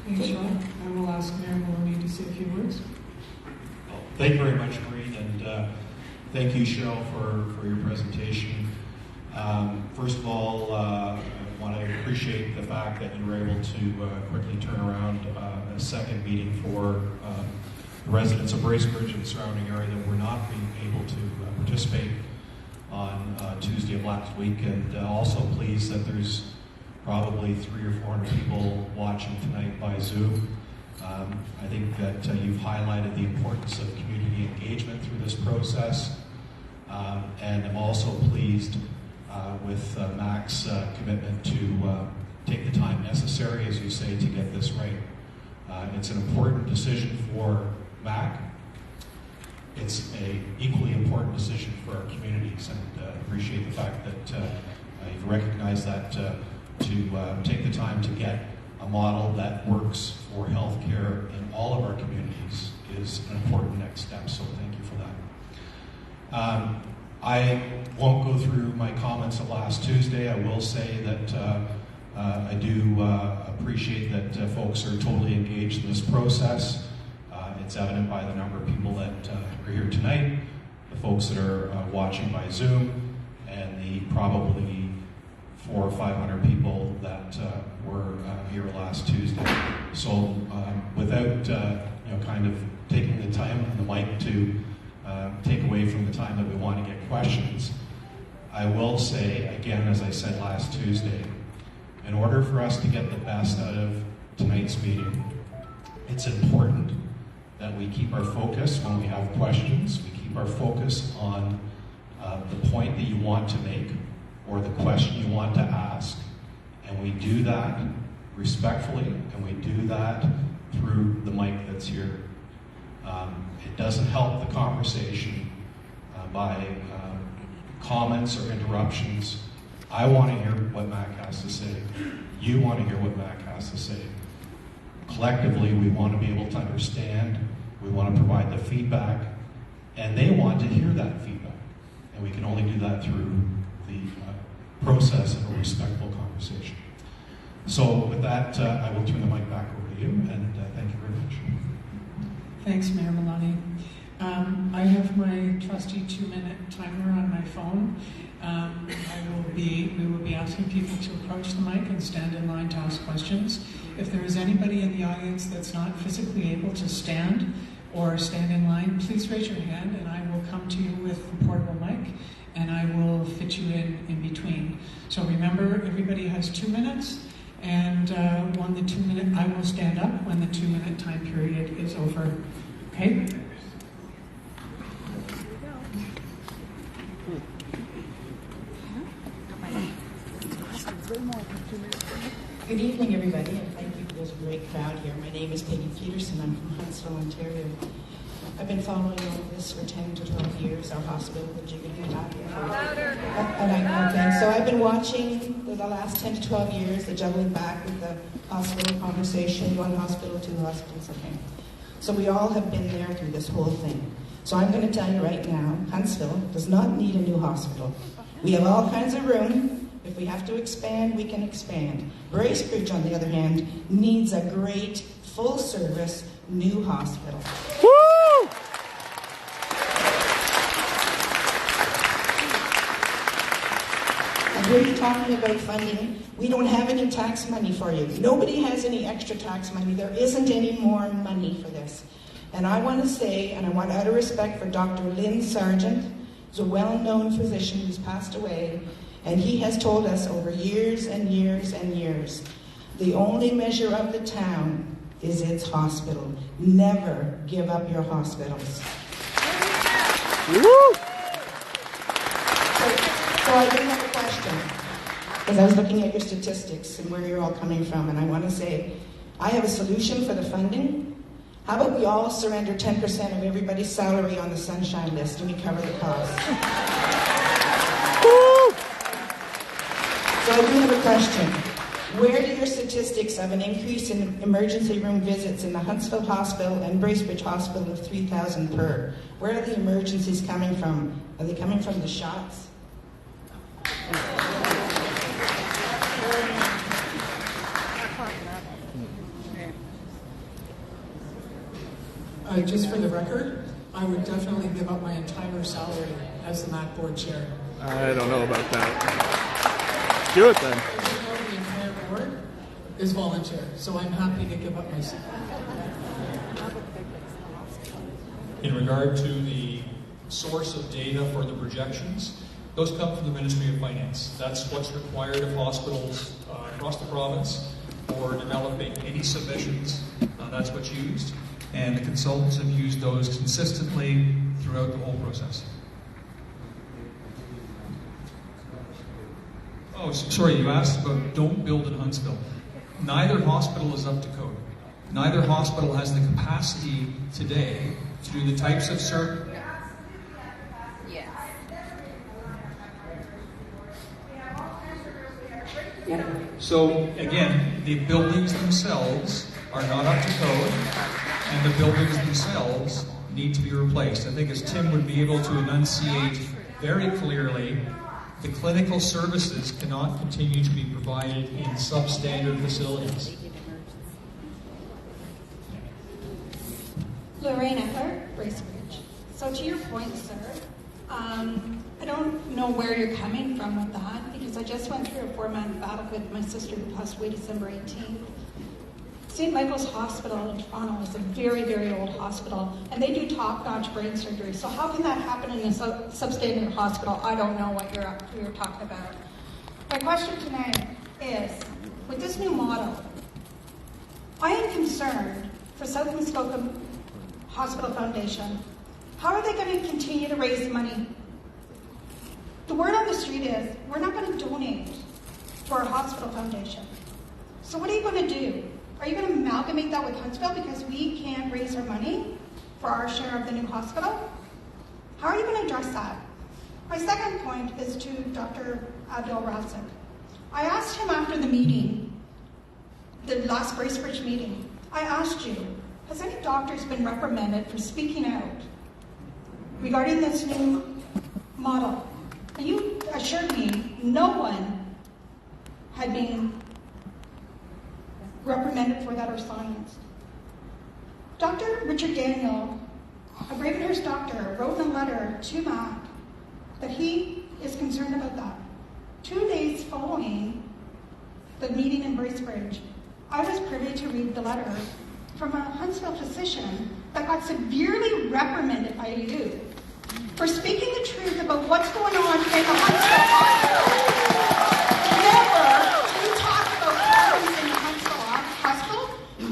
Thanks, Sean. I will ask Mayor Maloney to say a few words. Well, thank you very much, Maureen, and thank you, Cheryl, for your presentation. First of all, I want to appreciate the fact that you were able to quickly turn around a second meeting for the residents of Bracebridge and the surrounding area that were not being able to participate on Tuesday of last week, and also pleased that there's probably 300 or 400 people watching tonight by Zoom. I think that you've highlighted the importance of community engagement through this process, and I'm also pleased with Mac's commitment to take the time necessary, as you say, to get this right. It's an important decision for Mac. It's an equally important decision for our communities, and appreciate the fact that you've recognized that to take the time to get a model that works for healthcare in all of our communities is an important next step, so thank you for that. I won't go through my comments of last Tuesday. I will say that I do appreciate that folks are totally engaged in this process. It's evident by the number of people that are here tonight, the folks that are watching by Zoom, and the probably 400 or 500 people that were here last Tuesday. So without kind of taking the time and the mic to take away from the time that we want to get questions, I will say, again, as I said last Tuesday, in order for us to get the best out of tonight's meeting, it's important that we keep our focus when we have questions. We keep our focus on the point that you want to make or the question you want to ask, and we do that respectfully, and we do that through the mic that's here. It doesn't help the conversation by comments or interruptions. I want to hear what Mac has to say. You want to hear what Mac has to say. Collectively, we want to be able to understand, we want to provide the feedback, and they want to hear that feedback. And we can only do that through the process of a respectful conversation. So with that, I will turn the mic back over to you, and thank you very much. Thanks, Mayor Maloney. I have my trusty 2-minute timer on my phone. We will be asking people to approach the mic and stand in line to ask questions. If there is anybody in the audience that's not physically able to stand or stand in line, please raise your hand and I will come to you with the portable mic and I will fit you in between. So remember, everybody has 2 minutes, and I will stand up when the 2-minute time period is over. Okay? Good evening, everybody, and thank you for this great crowd here. My name is Peggy Peterson. I'm from Huntsville, Ontario. I've been following all of this for 10 to 12 years, our hospital, which you can do louder. Okay, so I've been watching for the last 10 to 12 years, the juggling back with the hospital conversation, one hospital, two hospitals, okay. So we all have been there through this whole thing. So I'm going to tell you right now, Huntsville does not need a new hospital. We have all kinds of room. If we have to expand, we can expand. Bracebridge, on the other hand, needs a great, full-service, new hospital. Woo! I hear you talking about funding. We don't have any tax money for you. Nobody has any extra tax money. There isn't any more money for this. And I want to say, and I want out of respect for Dr. Lynn Sargent, who's a well-known physician who's passed away, and he has told us over years and years and years, the only measure of the town is its hospital. Never give up your hospitals. Woo! So I do have a question, because I was looking at your statistics and where you're all coming from, and I want to say, I have a solution for the funding. How about we all surrender 10% of everybody's salary on the sunshine list and we cover the cost? So I do have a question. Where do your statistics of an increase in emergency room visits in the Huntsville Hospital and Bracebridge Hospital of 3,000 per? Where are the emergencies coming from? Are they coming from the shots? Just for the record, I would definitely give up my entire salary as the MAC board chair. I don't know about that. Do it then. The entire board is volunteer, so I'm happy to give up my salary. In regard to the source of data for the projections, those come from the Ministry of Finance. That's what's required of hospitals across the province for developing any submissions. That's what's used. And the consultants have used those consistently throughout the whole process. Oh, sorry, you asked about don't build in Huntsville. Neither hospital is up to code. Neither hospital has the capacity today to do the types of service. So again, the buildings themselves are not up to code, and the buildings themselves need to be replaced. I think as Tim would be able to enunciate very clearly, the clinical services cannot continue to be provided in substandard facilities. Lorraine Eckler, Bracebridge. So to your point, sir, I don't know where you're coming from with that, because I just went through a 4-month battle with my sister who passed away December 18th. St. Michael's Hospital in Toronto is a very, very old hospital, and they do top-notch brain surgery. So how can that happen in a substandard hospital? I don't know what you're talking about. My question tonight is, with this new model, I am concerned for South Muskoka Hospital Foundation. How are they going to continue to raise money? The word on the street is, we're not going to donate to our hospital foundation. So what are you going to do? Are you going to amalgamate that with Huntsville because we can't raise our money for our share of the new hospital? How are you going to address that? My second point is to Dr. Abdul Razak. I asked him after the meeting, the last Bracebridge meeting, I asked you, has any doctors been reprimanded for speaking out regarding this new model? And you assured me no one had been reprimanded for that or silenced. Dr. Richard Daniel, a Ravenhurst doctor, wrote in a letter to Mac that he is concerned about that. 2 days following the meeting in Bracebridge, I was privy to read the letter from a Huntsville physician that got severely reprimanded by you for speaking the truth about what's going on in the Huntsville hospital. Never do you talk about problems in the Huntsville hospital.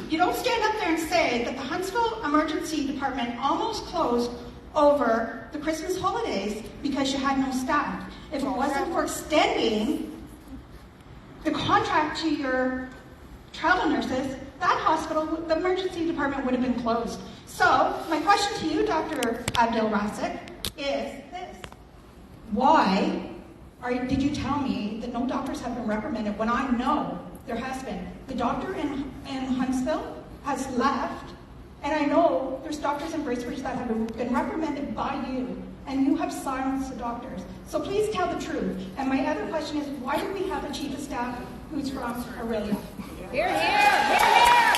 You don't stand up there and say that the Huntsville Emergency Department almost closed over the Christmas holidays because you had no staff. If it wasn't for extending the contract to your travel nurses, that hospital, the emergency department would have been closed. So, my question to you, Dr. Abdel Rasek, is this. Why did you tell me that no doctors have been reprimanded when I know there has been? The doctor in Huntsville has left, and I know there's doctors in Bracebridge that have been reprimanded by you, and you have silenced the doctors. So please tell the truth. And my other question is, why do we have a chief of staff who's from Aurelia? Here, here, here, here.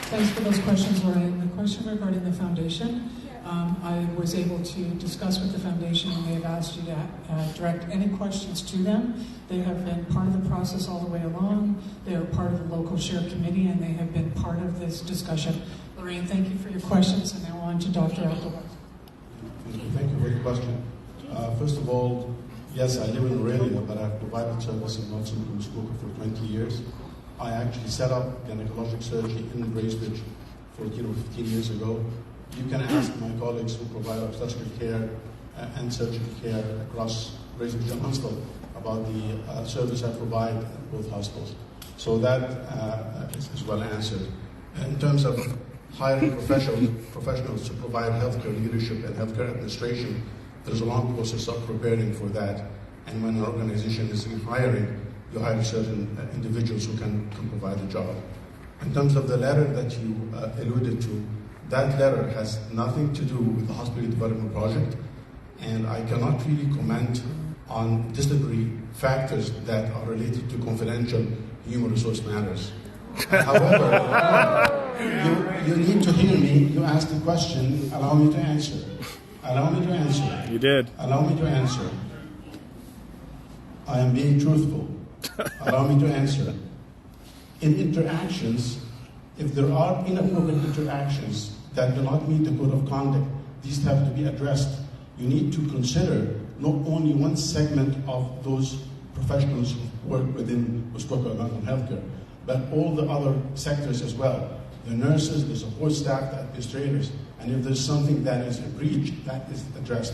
Thanks for those questions, Lorraine. The question regarding the foundation, I was able to discuss with the foundation, and they have asked you to direct any questions to them. They have been part of the process all the way along. They are part of the local share committee, and they have been part of this discussion. Lorraine, thank you for your questions, and now on to Dr. Abdul. Thank you for your question. First of all, yes, I live in Aurelia, but I've provided service in North Central Muskoka for 20 years. I actually set up gynecologic surgery in Bracebridge 14 or 15 years ago. You can ask my colleagues who provide obstetrical care and surgical care across Bracebridge and Huntsville about the service I provide at both hospitals. So that is well answered. In terms of hiring professionals to provide healthcare leadership and healthcare administration, there's a long process of preparing for that. And when an organization is hiring, you hire certain individuals who can provide the job. In terms of the letter that you alluded to, that letter has nothing to do with the hospital development project, and I cannot really comment on disciplinary factors that are related to confidential human resource matters. However, you need to hear me. You asked the question. Allow me to answer. Allow me to answer. You did. Allow me to answer. I am being truthful. Allow me to answer. In interactions, if there are inappropriate interactions that do not meet the code of conduct, these have to be addressed. You need to consider not only one segment of those professionals who work within Muskoka Algonquin Healthcare, but all the other sectors as well. The nurses, the support staff, the administrators, and if there's something that is a breach, that is addressed.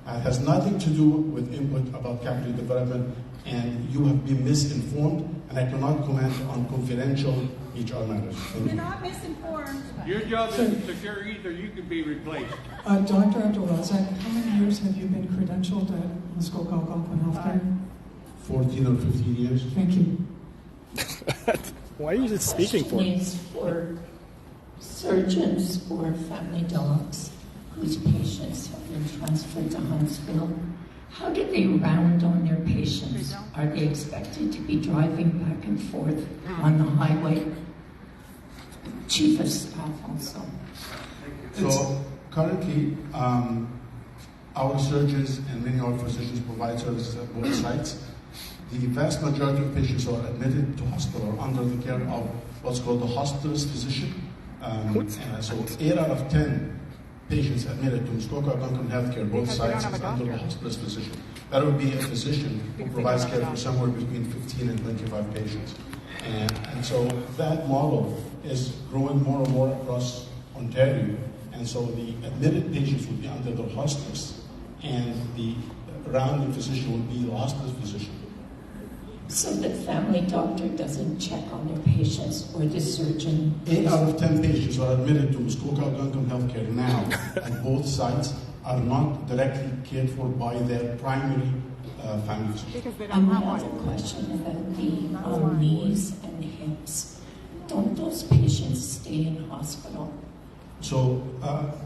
It has nothing to do with input about capital development, and you have been misinformed, and I cannot comment on confidential HR matters. You're not misinformed. Your job is to secure either you can be replaced. Dr. Abdul Razak, how many years have you been credentialed at Muskoka Algonquin Healthcare? 14 or 15 years. Thank you. Why are you just speaking for? Is for surgeons or family docs whose patients have been transferred to Huntsville. How do they round on their patients? Are they expected to be driving back and forth on the highway? Chief of staff also. So currently, our surgeons and many of our physicians provide services at both sites. The vast majority of patients who are admitted to hospital are under the care of what's called the hospitalist physician. So 8 out of 10 patients admitted to Muskoka Algonquin Healthcare, both sites, is under the hospitalist physician. That would be a physician who provides care for somewhere between 15 and 25 patients. And so that model is growing more and more across Ontario. And so the admitted patients would be under the hospice, and the rounding physician would be the hospitalist physician. So the family doctor doesn't check on their patients, or the surgeon? 8 out of 10 patients who are admitted to Muskoka Algonquin Healthcare now at both sites are not directly cared for by their primary family physician. And my other question about the knees and hips. Don't those patients stay in hospital? So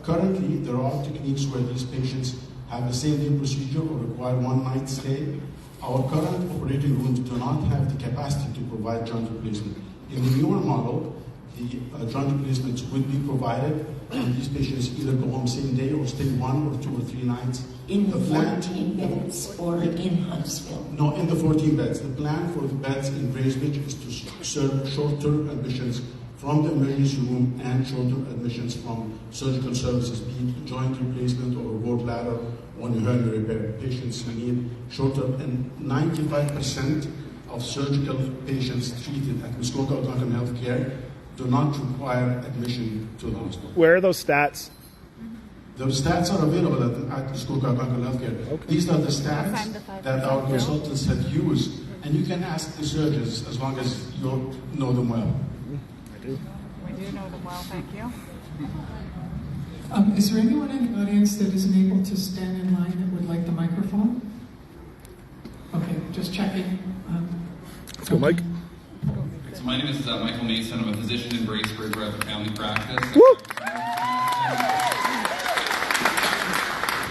currently there are techniques where these patients have a same-day procedure or require one-night stay. Our current operating rooms do not have the capacity to provide joint replacement. In the newer model, the joint replacements would be provided, and these patients either go home same day or stay 1 or 2 or 3 nights. In the 14 beds or in Huntsville? No, in the 14 beds. The plan for the beds in Bracebridge is to serve short-term admissions from the emergency room and short-term admissions from surgical services, be it joint replacement or gallbladder or hernia repair. Patients who need short-term, and 95% of surgical patients treated at Muskoka Algonquin Healthcare do not require admission to the hospital. Where are those stats? The stats are available at Muskoka Algonquin Healthcare. Okay. These are the stats that our consultants have used, and you can ask the surgeons as long as you know them well. I do. We do know them well, thank you. Is there anyone in the audience that isn't able to stand in line that would like the microphone? Okay, just checking. Let's go, Mike. So my name is Michael Mason. I'm a physician in Bracebridge where I have a family practice. Woo!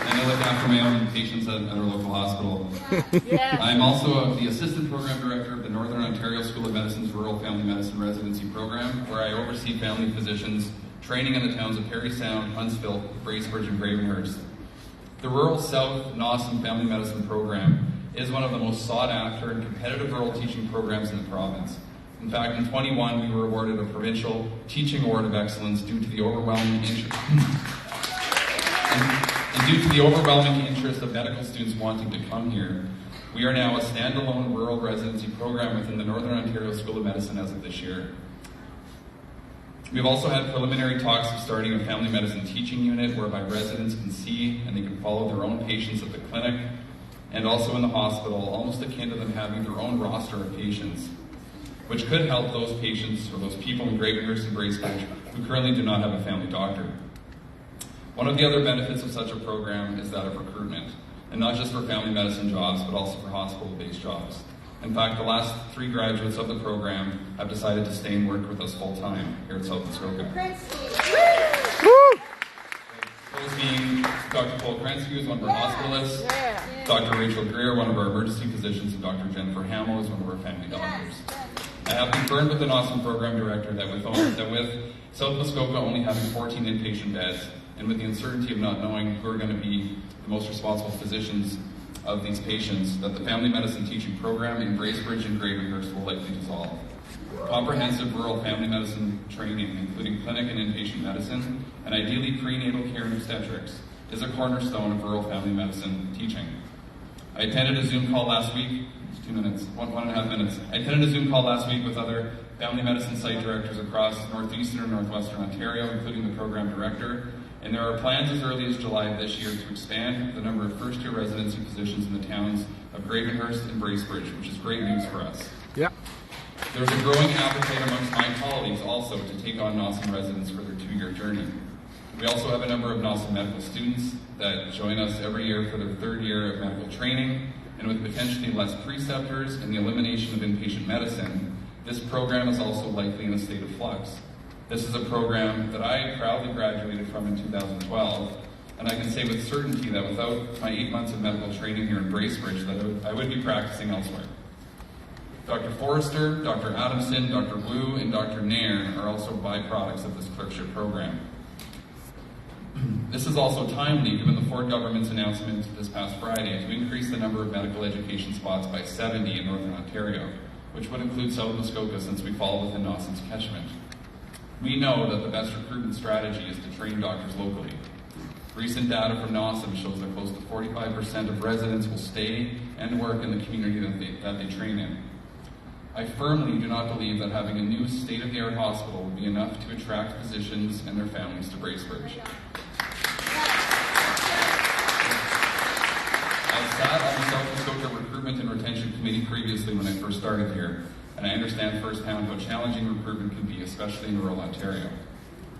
And I look after my own patients at our local hospital. Yeah. I'm also the assistant program director of the Northern Ontario School of Medicine's Rural Family Medicine Residency Program, where I oversee family physicians training in the towns of Parry Sound, Huntsville, Bracebridge, and Gravenhurst. The Rural South Nawson Family Medicine Program is one of the most sought after and competitive rural teaching programs in the province. In fact, in 21, we were awarded a provincial teaching award of excellence due to the overwhelming interest of medical students wanting to come here. We are now a standalone rural residency program within the Northern Ontario School of Medicine as of this year. We've also had preliminary talks of starting a family medicine teaching unit whereby residents can see and they can follow their own patients at the clinic and also in the hospital, almost akin to them having their own roster of patients, which could help those patients or those people in Gravenhurst and Bracebridge who currently do not have a family doctor. One of the other benefits of such a program is that of recruitment, and not just for family medicine jobs, but also for hospital-based jobs. In fact, the last 3 graduates of the program have decided to stay and work with us full-time here at South Muskoka. Those being Dr. Paul Krensky, who's one of our hospitalists, Dr. Rachel Greer, one of our emergency physicians, and Dr. Jennifer Hamill is one of our family doctors. I have confirmed with the Nawson program director that with South Muskoka only having 14 inpatient beds, and with the uncertainty of not knowing who are going to be the most responsible physicians of these patients, that the family medicine teaching program in Bracebridge and Gravenhurst will likely dissolve. Comprehensive rural family medicine training, including clinic and inpatient medicine, and ideally prenatal care and obstetrics, is a cornerstone of rural family medicine teaching. I attended a Zoom call last week, 2 minutes, 1.5 minutes. I attended a Zoom call last week with other family medicine site directors across northeastern and northwestern Ontario, including the program director, and there are plans as early as July of this year to expand the number of first-year residency positions in the towns of Gravenhurst and Bracebridge, which is great news for us. Yeah. There's a growing appetite amongst my colleagues also to take on Nawson residents for their 2-year journey. We also have a number of Nawson medical students that join us every year for their 3rd year of medical training, and with potentially less preceptors and the elimination of inpatient medicine, this program is also likely in a state of flux. This is a program that I proudly graduated from in 2012, and I can say with certainty that without my 8 months of medical training here in Bracebridge, that I would be practicing elsewhere. Dr. Forrester, Dr. Adamson, Dr. Wu, and Dr. Nairn are also byproducts of this clerkship program. This is also timely given the Ford government's announcement this past Friday to increase the number of medical education spots by 70 in Northern Ontario, which would include South Muskoka since we fall within Nawson's catchment. We know that the best recruitment strategy is to train doctors locally. Recent data from Nawson shows that close to 45% of residents will stay and work in the community that they train in. I firmly do not believe that having a new state-of-the-art hospital would be enough to attract physicians and their families to Bracebridge. I sat on the South Muskoka Recruitment and Retention Committee previously when I first started here, and I understand firsthand how challenging recruitment can be, especially in rural Ontario.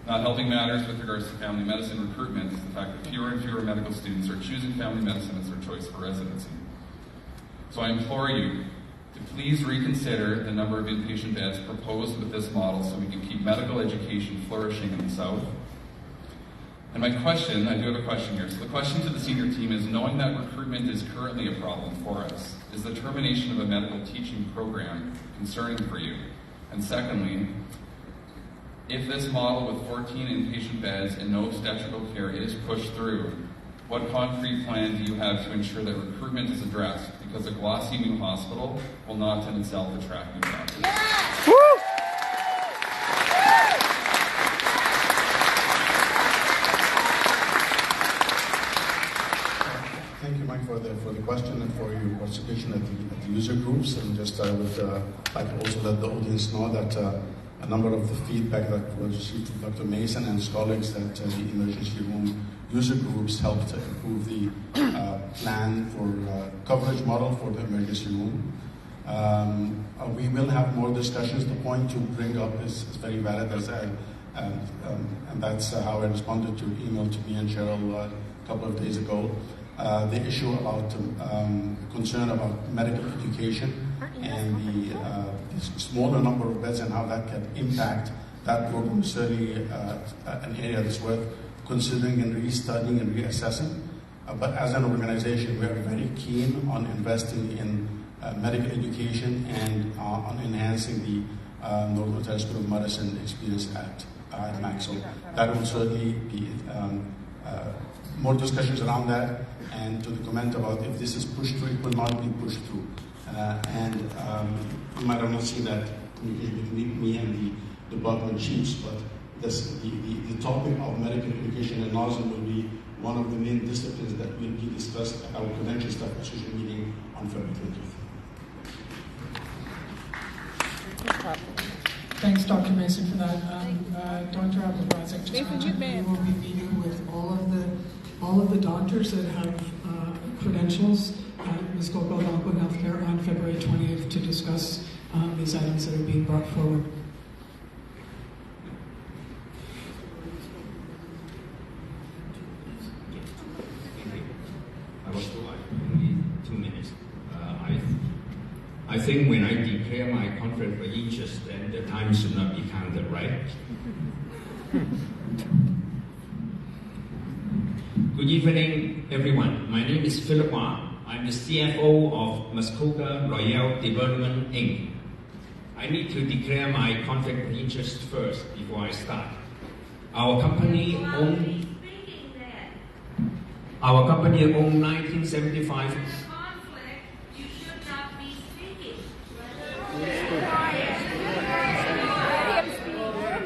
Not helping matters with regards to family medicine recruitment is the fact that fewer and fewer medical students are choosing family medicine as their choice for residency. So I implore you to please reconsider the number of inpatient beds proposed with this model so we can keep medical education flourishing in the South. And my question, I do have a question here. So the question to the senior team is, knowing that recruitment is currently a problem for us, is the termination of a medical teaching program concerning for you? And secondly, If this model with 14 inpatient beds and no obstetrical care is pushed through, what concrete plan do you have to ensure that recruitment is addressed? Because a glossy new hospital will not in itself attract new doctors. Woo! Thank you, Mike, for the question and for your participation at the user groups. And just I would like to also let the audience know that a number of the feedback that was received from Dr. Mason and his colleagues that the emergency room user groups helped to improve the plan for coverage model for the emergency room. We will have more discussions. The point you bring up is very valid, and that's how I responded to email to me and Cheryl a couple of days ago. The issue about concern about medical education and the smaller number of beds and how that can impact that program is certainly an area that's worth considering and restudying and reassessing. But as an organization, we are very keen on investing in medical education and on enhancing the Northern Ontario School of Medicine experience at MAC. So that will certainly be more discussions around that, and to the comment about if this is pushed through, it will not be pushed through. You might have not seen that communication between me and the department chiefs, but the topic of medical education and NOSM will be one of the main disciplines that will be discussed at our Credential Staff Association meeting on February 20th. Thanks, Dr. Mason, for that. Dr. Abdelrazak just mentioned we will be meeting with all of the doctors that have credentials at Muskoka Algonquin Healthcare on February 20th to discuss these items that are being brought forward. I was told only 2 minutes. I think when I declare my conflict of interest, then the time should not be counted, right? Good evening, everyone. My name is Phillip. I'm the CFO of Muskoka Royal Development, Inc. I need to declare my conflict of interest first before I start. Our company owned 1975.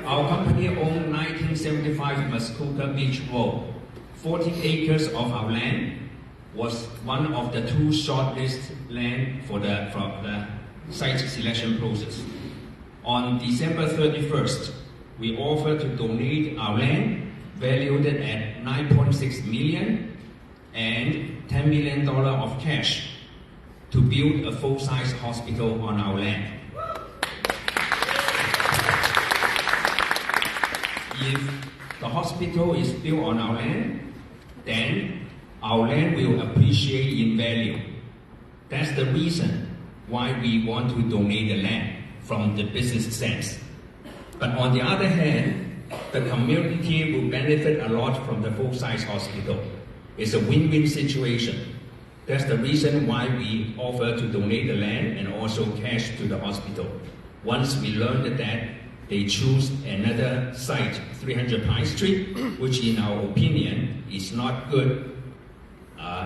Our company owned 1975 Muskoka Beach Road. 40 acres of our land was one of the 2 shortlisted land for the site selection process. On December 31st, we offered to donate our land valued at $9.6 million and $10 million of cash to build a full-size hospital on our land. If the hospital is built on our land, then our land will appreciate in value. That's the reason why we want to donate the land from the business sense. But on the other hand, the community will benefit a lot from the full-size hospital. It's a win-win situation. That's the reason why we offer to donate the land and also cash to the hospital. Once we learned that they choose another site, 300 Pine Street, which in our opinion is not good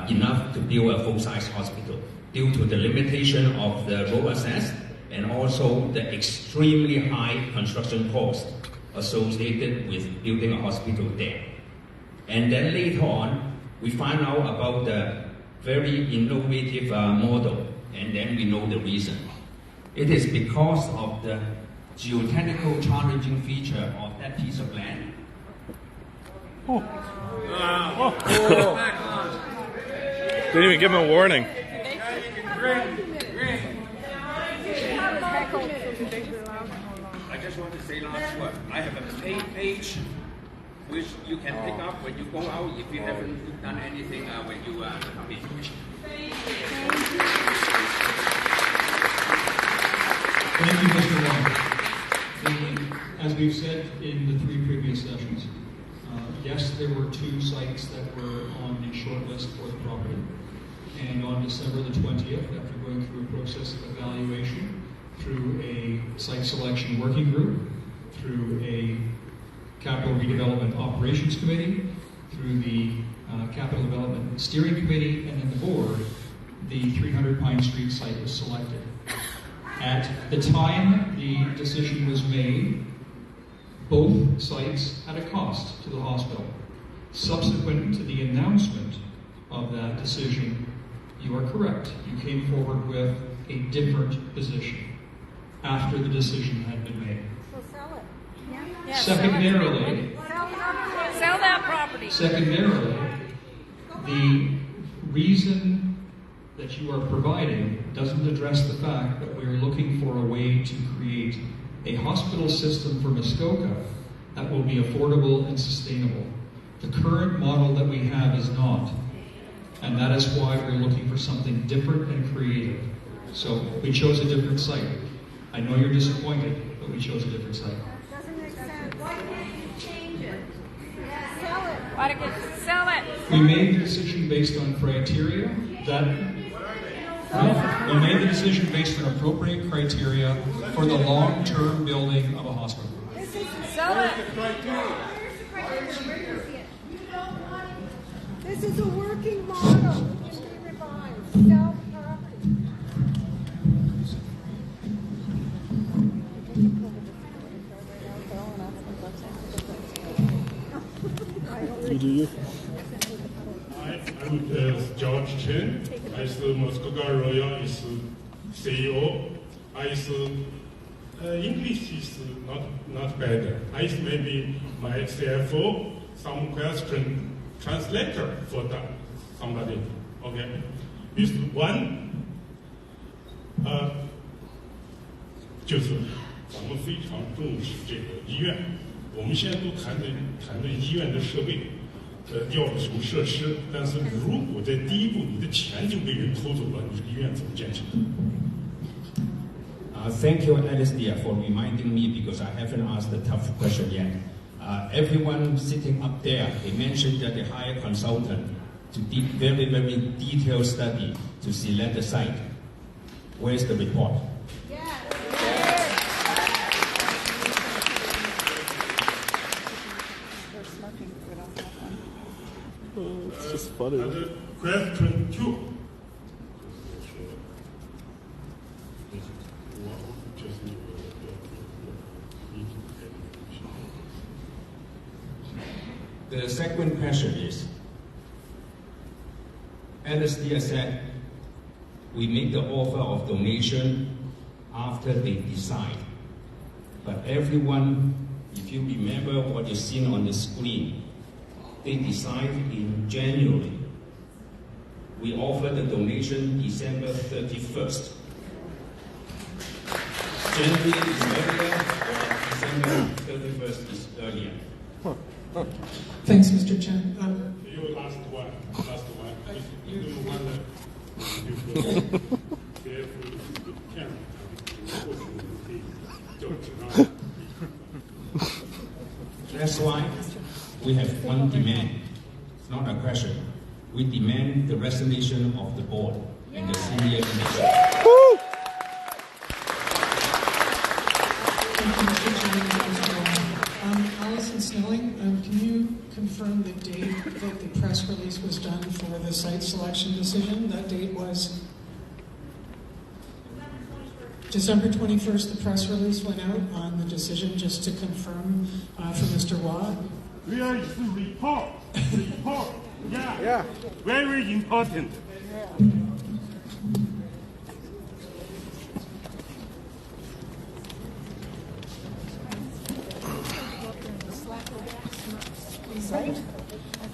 enough to build a full-size hospital due to the limitation of the road access and also the extremely high construction cost associated with building a hospital there. And then later on, we find out about the very innovative model, and then we know the reason. It is because of the geotechnical challenging feature of that piece of land. Didn't even give him a warning. I just want to say last word. I have a page which you can pick up when you go out if you haven't done anything when you come in. Thank you, Mr. Wong. As we've said in the 3 previous sessions, yes, there were 2 sites that were on the short list for the property. And on December the 20th, after going through a process of evaluation through a site selection working group, through a Capital Redevelopment Operations Committee, through the Capital Development Steering Committee, and then the board, the 300 Pine Street site was selected. At the time the decision was made, both sites had a cost to the hospital. Subsequent to the announcement of that decision, you are correct. You came forward with a different position after the decision had been made. So sell it. Yeah, Secondarily, Sell that property. Secondarily, the reason that you are providing doesn't address the fact that we are looking for a way to create a hospital system for Muskoka that will be affordable and sustainable. The current model that we have is not, and that is why we're looking for something different and creative. So we chose a different site. I know you're disappointed, but we chose a different site. Doesn't make sense. Why can't you change it? Sell it. Why don't you sell it? We made the decision based on criteria that we made the decision based on appropriate criteria for the long-term building of a hospital. Sell it. This is a working model. It can be revised. Sell property. You do you. I'm George Chen. I am Muskoka Royal CEO. English is not bad. I maybe my CFO some question translator for that somebody. Okay, is one 就是咱们非常重视这个医院。我们现在都谈论医院的设备。要什么设施？但是如果在第一步你的钱就被人偷走了，你这个医院怎么建成？Thank you, Alistair, for reminding me because I haven't asked the tough question yet. Everyone sitting up there, they mentioned that they hire a consultant to do very, very detailed study to select the site. Where's the report? It's just funny. Question 2. The second question is, Alistair said, we make the offer of donation after they decide. But everyone, if you remember what you've seen on the screen, they decide in January. We offer the donation December 31st. January is earlier or December 31st is earlier? Thanks, Mr. Chen. You last one. That's why we have one demand. It's not a question. We demand the resignation of the board and the senior leadership. Thank you, Mr. Chairman. Alison Snelling, can you confirm the date that the press release was done for the site selection decision? That date was December 21st. The press release went out on the decision, just to confirm for Mr. Watt. Where is the report? Report. Yeah. Very important.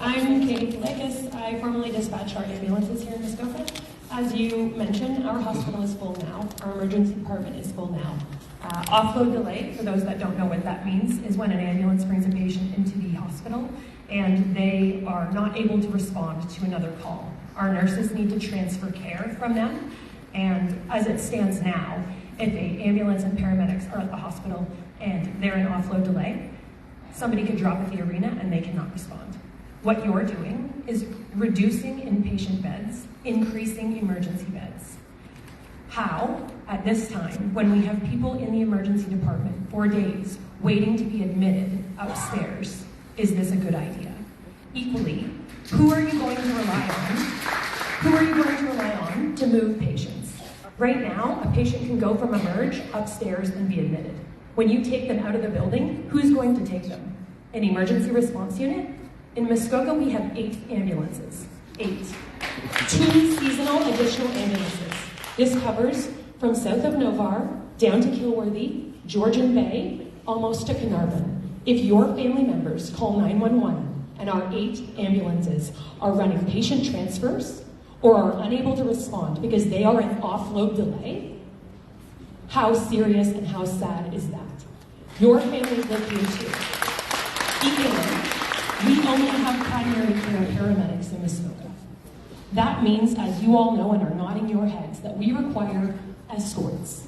I'm Katie Kalakis. I formerly dispatch our ambulances here in Muskoka. As you mentioned, our hospital is full now. Our emergency department is full now. Offload delay, for those that don't know what that means, is when an ambulance brings a patient into the hospital and they are not able to respond to another call. Our nurses need to transfer care from them, and as it stands now, if an ambulance and paramedics are at the hospital and they're in offload delay, somebody could drop at the arena and they cannot respond. What you're doing is reducing inpatient beds, increasing emergency beds. How, at this time, when we have people in the emergency department for days waiting to be admitted upstairs. Is this a good idea? Equally, who are you going to rely on? Who are you going to rely on to move patients? Right now, a patient can go from emerge upstairs and be admitted. When you take them out of the building, who's going to take them? An emergency response unit? In Muskoka, we have 8 ambulances. 8. 2 seasonal additional ambulances. This covers from south of Novar down to Kilworthy, Georgian Bay, almost to Carnarvon. If your family members call 911 and our 8 ambulances are running patient transfers or are unable to respond because they are in offload delay, how serious and how sad is that? Your families live here too. Equally, we only have primary care paramedics in Muskoka. That means, as you all know and are nodding your heads, that we require escorts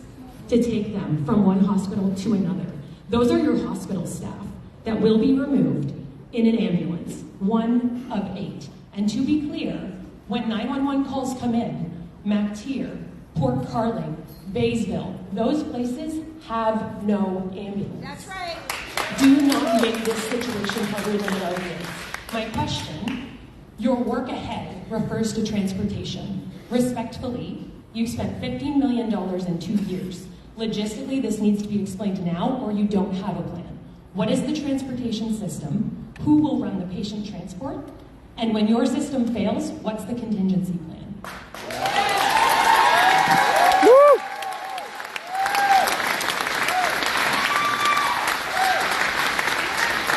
to take them from one hospital to another. Those are your hospital staff that will be removed in an ambulance, 1 of 8. And to be clear, when 911 calls come in, MacTier, Port Carling, Baysville, those places have no ambulance. That's right. Do not make this situation harder than it already is. My question, your work ahead refers to transportation. Respectfully, you've spent $15 million in 2 years. Logistically, this needs to be explained now or you don't have a plan. What is the transportation system? Who will run the patient transport? And when your system fails, what's the contingency plan? Woo!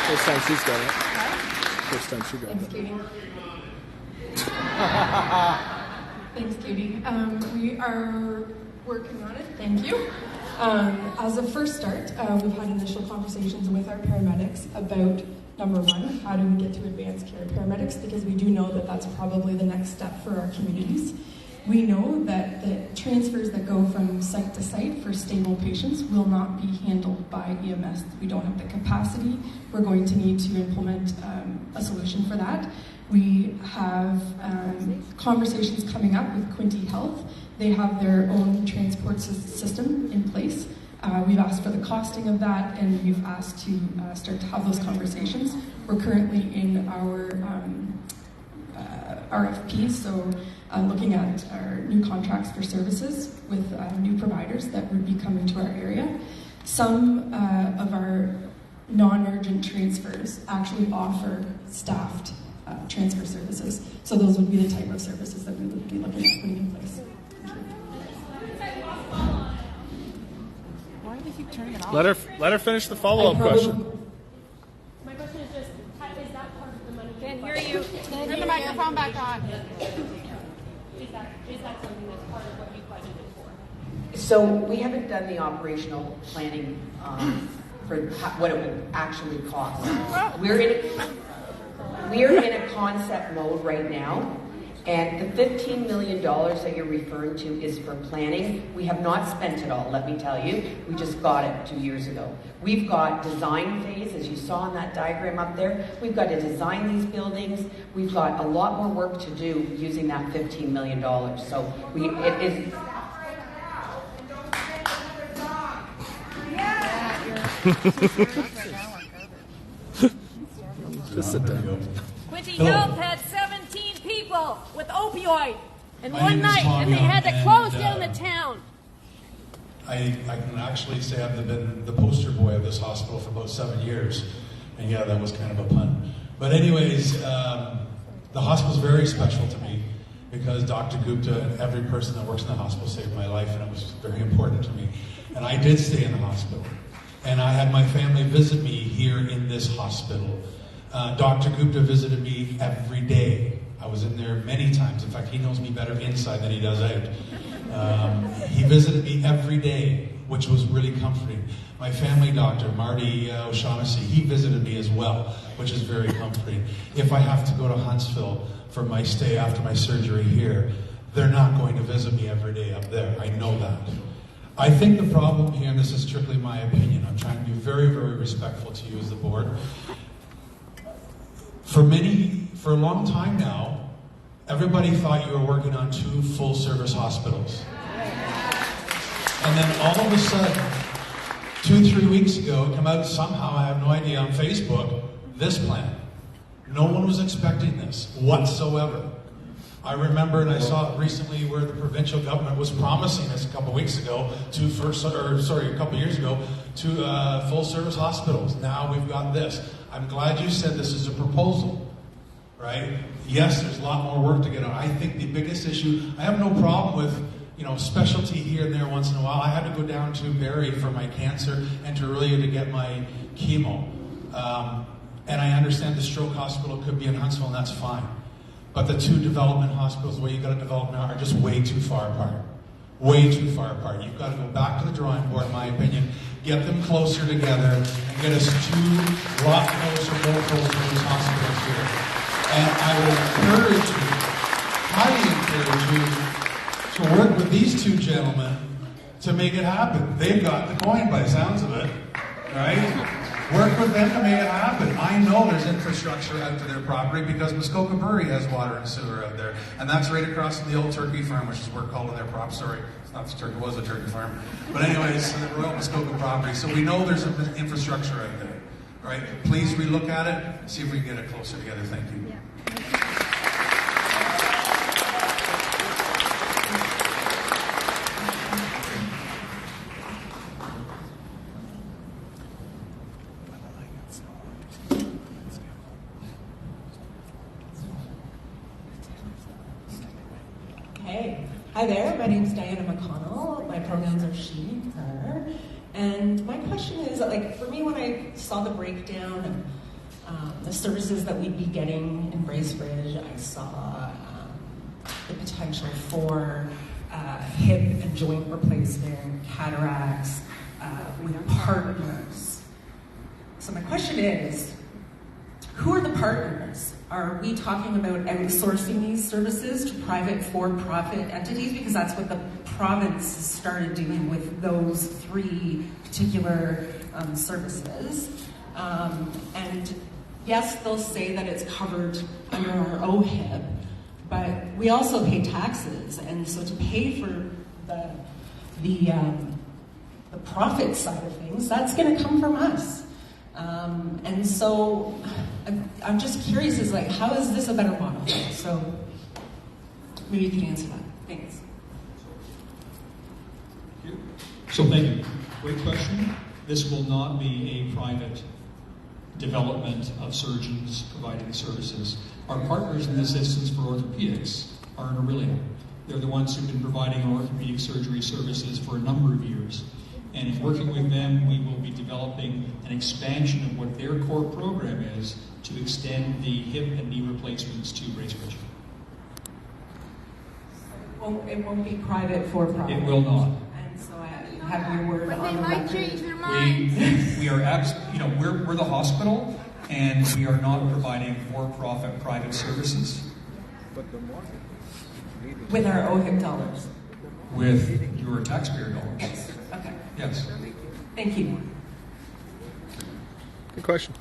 First time she's got it. First time she got Thanks, it. Katie. Thanks, Katie. We are working on it. Thank you. As a first start, we've had initial conversations with our paramedics about, number 1, how do we get to advanced care paramedics, because we do know that that's probably the next step for our communities. We know that the transfers that go from site to site for stable patients will not be handled by EMS. We don't have the capacity. We're going to need to implement a solution for that. We have conversations coming up with Quinte Health. They have their own transport system in place. We've asked for the costing of that, and we've asked to start to have those conversations. We're currently in our RFP, so looking at our new contracts for services with new providers that would be coming to our area. Some of our non-urgent transfers actually offer staffed transfer services. So those would be the type of services that we would be looking at putting in place. Why do they keep turning it off? Let her finish the follow-up question. My question is just, is that part of the money? Can't hear you. Turn the microphone back on. Is that something that's part of what you budgeted for? So we haven't done the operational planning for what it would actually cost. We're in a concept mode right now, and the $15 million that you're referring to is for planning. We have not spent it all, let me tell you. We just got it 2 years ago. We've got design phase, as you saw in that diagram up there. We've got to design these buildings. We've got a lot more work to do using that $15 million. So it is... Just sit down. Quinte Phillip. Health had 17 people with opioid in My one name is night, Tom and they had to Young, close and, down the town. I can actually say I've been the poster boy of this hospital for about 7 years. And yeah, that was kind of a pun. But anyways, the hospital's very special to me because Dr. Gupta and every person that works in the hospital saved my life, and it was very important to me. And I did stay in the hospital. And I had my family visit me here in this hospital. Dr. Gupta visited me every day. I was in there many times. In fact, he knows me better inside than he does out. He visited me every day, which was really comforting. My family doctor, Marty O'Shaughnessy, he visited me as well, which is very comforting. If I have to go to Huntsville for my stay after my surgery here, they're not going to visit me every day up there. I know that. I think the problem here, and this is strictly my opinion, I'm trying to be very, very respectful to you as the board. For a long time now, everybody thought you were working on 2 full-service hospitals. And then all of a sudden, 2-3 weeks ago, it came out somehow, I have no idea, on Facebook, this plan. No one was expecting this whatsoever. I remember, and I saw it recently, where the provincial government was promising us a couple years ago to full-service hospitals. Now we've got this. I'm glad you said this is a proposal, right? Yes, there's a lot more work to get on. I think the biggest issue, I have no problem with, specialty here and there once in a while. I had to go down to Barrie for my cancer and to Orillia to get my chemo. And I understand the stroke hospital could be in Huntsville, and that's fine. But the two development hospitals where you've got to develop now are just way too far apart. Way too far apart. You've got to go back to the drawing board, in my opinion, get them closer together, and get us a lot closer, more closer to these hospitals here. And I would encourage you, highly encourage you, to work with these two gentlemen to make it happen. They've got the coin by the sounds of it, right? Work with them to make it happen. I know there's infrastructure out to their property because Muskoka Brewery has water and sewer out there. And that's right across from the old turkey farm, which is what we're calling their prop. Sorry, it's not the turkey, it was a turkey farm. But anyways, the Royal Muskoka property. So we know there's infrastructure out there. Right? Please relook at it, see if we can get it closer together. Thank you. Yeah. Hi there, my name is Diana McConnell. My pronouns are she, her. And my question is, for me, when I saw the breakdown of the services that we'd be getting in Bracebridge, I saw the potential for hip and joint replacement, cataracts, with partners. So my question is, who are the partners? Are we talking about outsourcing these services to private for-profit entities? Because that's what the province has started doing with those three particular services. And yes, they'll say that it's covered under our OHIP, but we also pay taxes. And so to pay for the profit side of things, that's going to come from us. And so I'm just curious, how is this a better model? So maybe you can answer that. Thanks. So thank you. Great question. This will not be a private development of surgeons providing the services. Our partners in this instance for orthopedics are in Orillia. They're the ones who've been providing orthopedic surgery services for a number of years. And in working with them, we will be developing an expansion of what their core program is to extend the hip and knee replacements to Bracebridge. It won't be private for profit. It will not. And so I have your word on the record. We are we're the hospital, and we are not providing for-profit private services. With our OHIP dollars. With your taxpayer dollars. Yes. Okay. Yes. Thank you. Good question.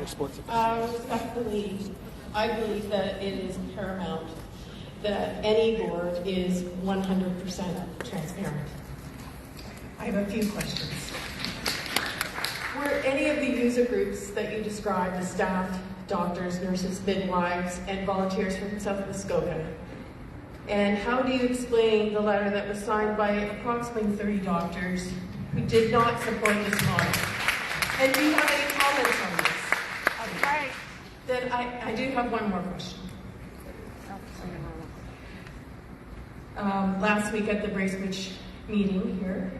Respectfully, I believe that it is paramount that any board is 100% transparent. I have a few questions. Were any of the user groups that you described, the staff, doctors, nurses, midwives, and volunteers from South Muskoka? And how do you explain the letter that was signed by approximately 30 doctors who did not support this model? And do you have any comments on this? Right. Then I do have one more question. Last week at the Bracebridge meeting here,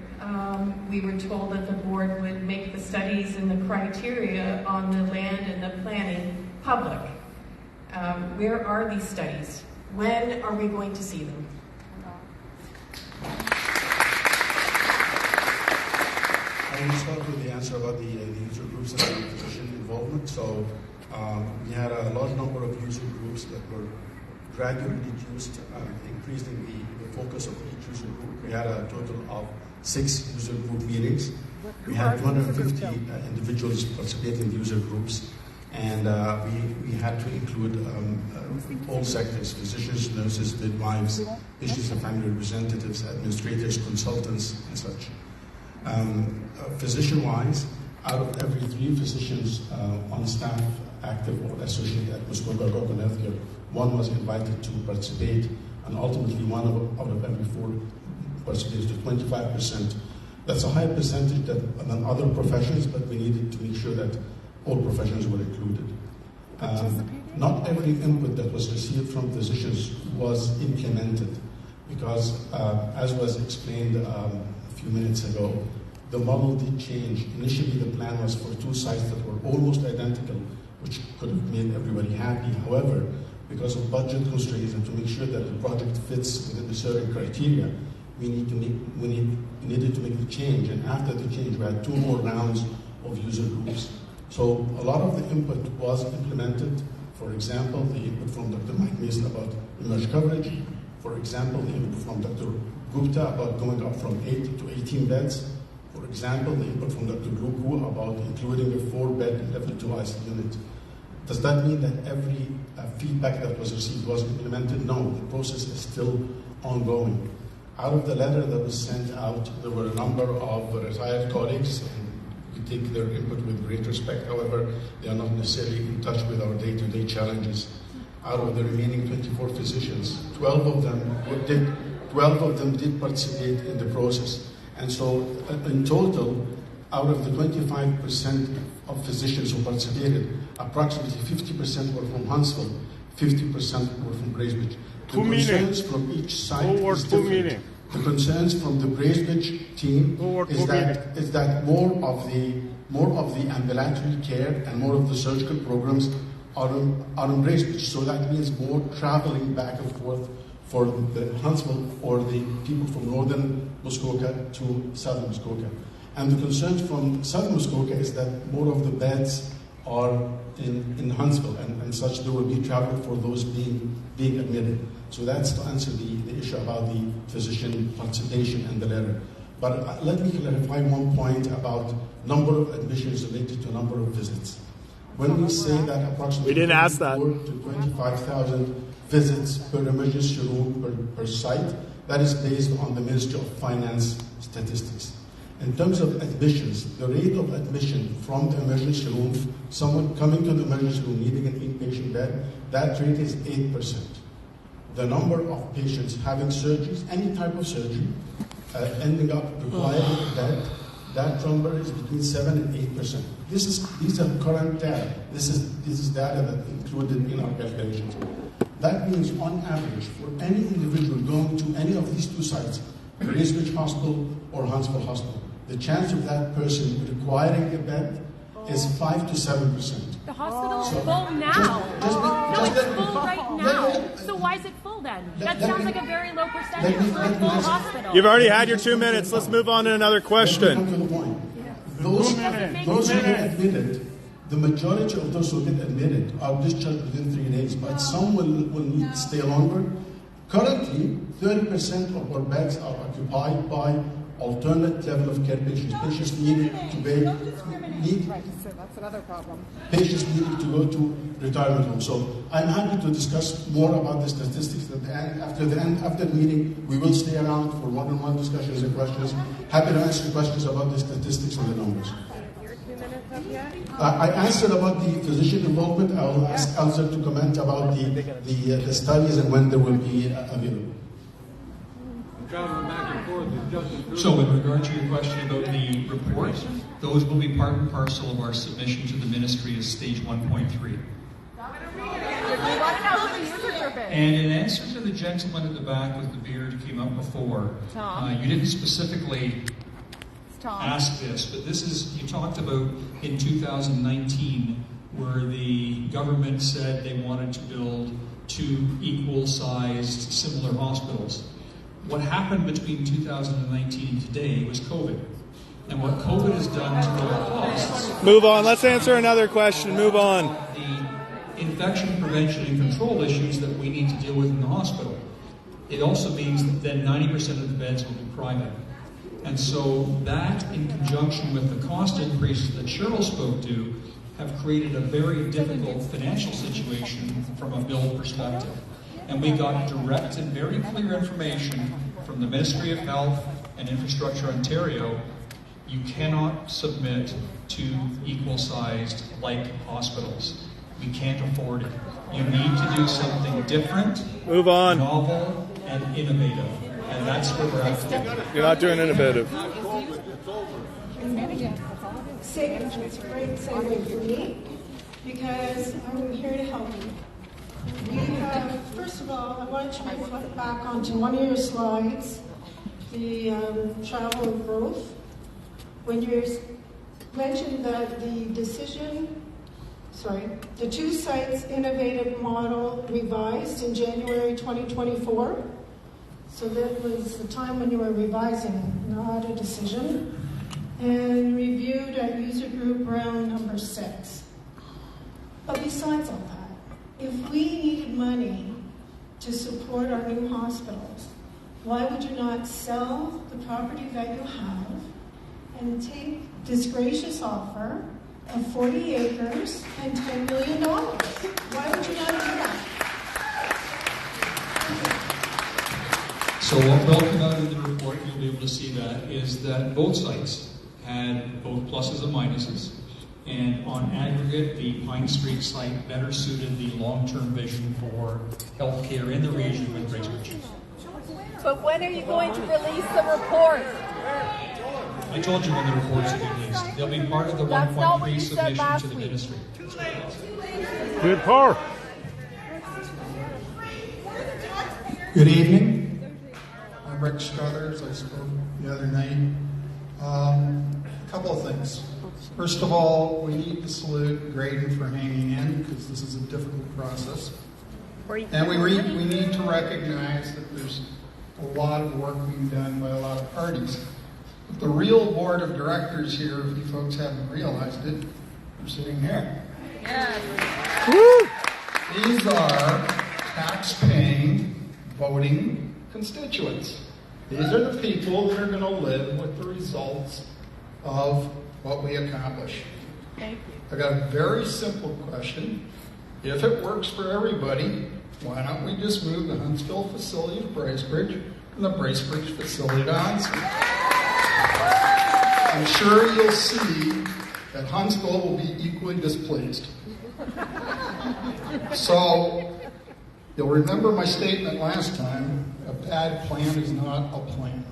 we were told that the board would make the studies and the criteria on the land and the planning public. Where are these studies? When are we going to see them? I will start with the answer about the user groups and the physician involvement. So we had a large number of user groups that were gradually reduced, increasing the focus of each user group. We had a total of 6 user group meetings. We had 250 individuals participate in the user groups, and we had to include all sectors: physicians, nurses, midwives, patients and family representatives, administrators, consultants, and such. Physician-wise, out of every 3 physicians on staff, active or associated at Muskoka Algonquin Healthcare, 1 was invited to participate, and ultimately 1 out of every 4 participated, to 25%. That's a higher percentage than other professions, but we needed to make sure that all professions were included. Not every input that was received from physicians was implemented, because as was explained a few minutes ago, the model did change. Initially, the plan was for 2 sites that were almost identical, which could have made everybody happy. However, because of budget constraints and to make sure that the project fits within the certain criteria, we needed to make the change. And after the change, we had 2 more rounds of user groups. So a lot of the input was implemented. For example, the input from Dr. Mike Mason about emerge coverage. For example, the input from Dr. Gupta about going up from 8 to 18 beds. For example, the input from Dr. Luku about including a 4-bed level 2 ICU unit. Does that mean that every feedback that was received was implemented? No, the process is still ongoing. Out of the letter that was sent out, there were a number of retired colleagues, and we take their input with great respect. However, they are not necessarily in touch with our day-to-day challenges. Out of the remaining 24 physicians, 12 of them did participate in the process. And so, in total, out of the 25% of physicians who participated, approximately 50% were from Huntsville, 50% were from Bracebridge. The concerns from each site is different. The concerns from the Bracebridge team is that more of the ambulatory care and more of the surgical programs are in Bracebridge. So that means more traveling back and forth for the Huntsville or the people from northern Muskoka to southern Muskoka. And the concerns from southern Muskoka is that more of the beds are in Huntsville, and such there will be travel for those being admitted. So that's to answer the issue about the physician participation and the letter. But let me clarify one point about number of admissions related to number of visits. When we say that approximately 24 to 25,000 visits per emergency room per site, that is based on the Ministry of Finance statistics. In terms of admissions, the rate of admission from the emergency room, someone coming to the emergency room needing an inpatient bed, that rate is 8%. The number of patients having surgeries, any type of surgery, ending up requiring a bed, that number is between 7 and 8%. These are current data. This is data that included in our calculations. That means, on average, for any individual going to any of these 2 sites, Bracebridge Hospital or Huntsville Hospital, the chance of that person requiring a bed is 5 to 7%. The hospital is full now. It's full right now. So why is it full then? That sounds like a very low percentage for a full hospital. You've already had your 2 minutes. Let's move on to another question. Come to the point. Those who get admitted, the majority of those who get admitted are discharged within 3 days, but some will need to stay longer. Currently, 30% of our beds are occupied by alternate level of care patients. Patients needing to that's another problem. Patients needing to go to retirement homes. So I'm happy to discuss more about the statistics at the end. After the meeting, we will stay around for one-on-one discussions and questions. Happy to answer questions about the statistics and the numbers. I answered about the physician involvement. I will ask Elsa to comment about the studies and when they will be available. So with regard to your question about the report, those will be part and parcel of our submission to the ministry as stage 1.3. And in answer to the gentleman at the back with the beard who came up before, you didn't specifically ask this, but this is, you talked about in 2019 where the government said they wanted to build 2 equal-sized similar hospitals. What happened between 2019 and today was COVID. And what COVID has done to our costs... Move on. Let's answer another question. Move on. infection prevention and control issues that we need to deal with in the hospital. It also means that then 90% of the beds will be private. And so that, in conjunction with the cost increases that Cheryl spoke to, have created a very difficult financial situation from a bill perspective. And we got direct and very clear information from the Ministry of Health and Infrastructure Ontario. You cannot submit to equal-sized like hospitals. We can't afford it. You need to do something different, move on, novel, and innovative. And that's where we're at today. You're not doing innovative. It's a great segue for me because I'm here to help you. We have, first of all, I want you to flip back onto one of your slides, the travel and growth. When you mentioned that the two sites innovative model revised in January 2024. So that was the time when you were revising, not a decision. And reviewed at user group round number 6. But besides all that, if we needed money to support our new hospitals, why would you not sell the property that you have and take this gracious offer of 40 acres and $10 million? Why would you not do that? So what will come out of the report, you'll be able to see that, is that both sites had both pluses and minuses. And on aggregate, the Pine Street site better suited the long-term vision for healthcare in the region with Bracebridge. But when are you going to release the report? I told you when the reports will be released. They'll be part of the 1.3 submission to the ministry. Good par. Good evening. I'm Rick Struthers. I spoke the other night. A couple of things. First of all, we need to salute Graydon for hanging in because this is a difficult process. And we need to recognize that there's a lot of work being done by a lot of parties. But the real board of directors here, if you folks haven't realized it, are sitting here. Yes. Woo! These are tax-paying, voting constituents. These are the people that are going to live with the results of what we accomplish. Thank you. I got a very simple question. If it works for everybody, why don't we just move the Huntsville facility to Bracebridge and the Bracebridge facility to Huntsville? I'm sure you'll see that Huntsville will be equally displeased. So, you'll remember my statement last time, a bad plan is not a plan.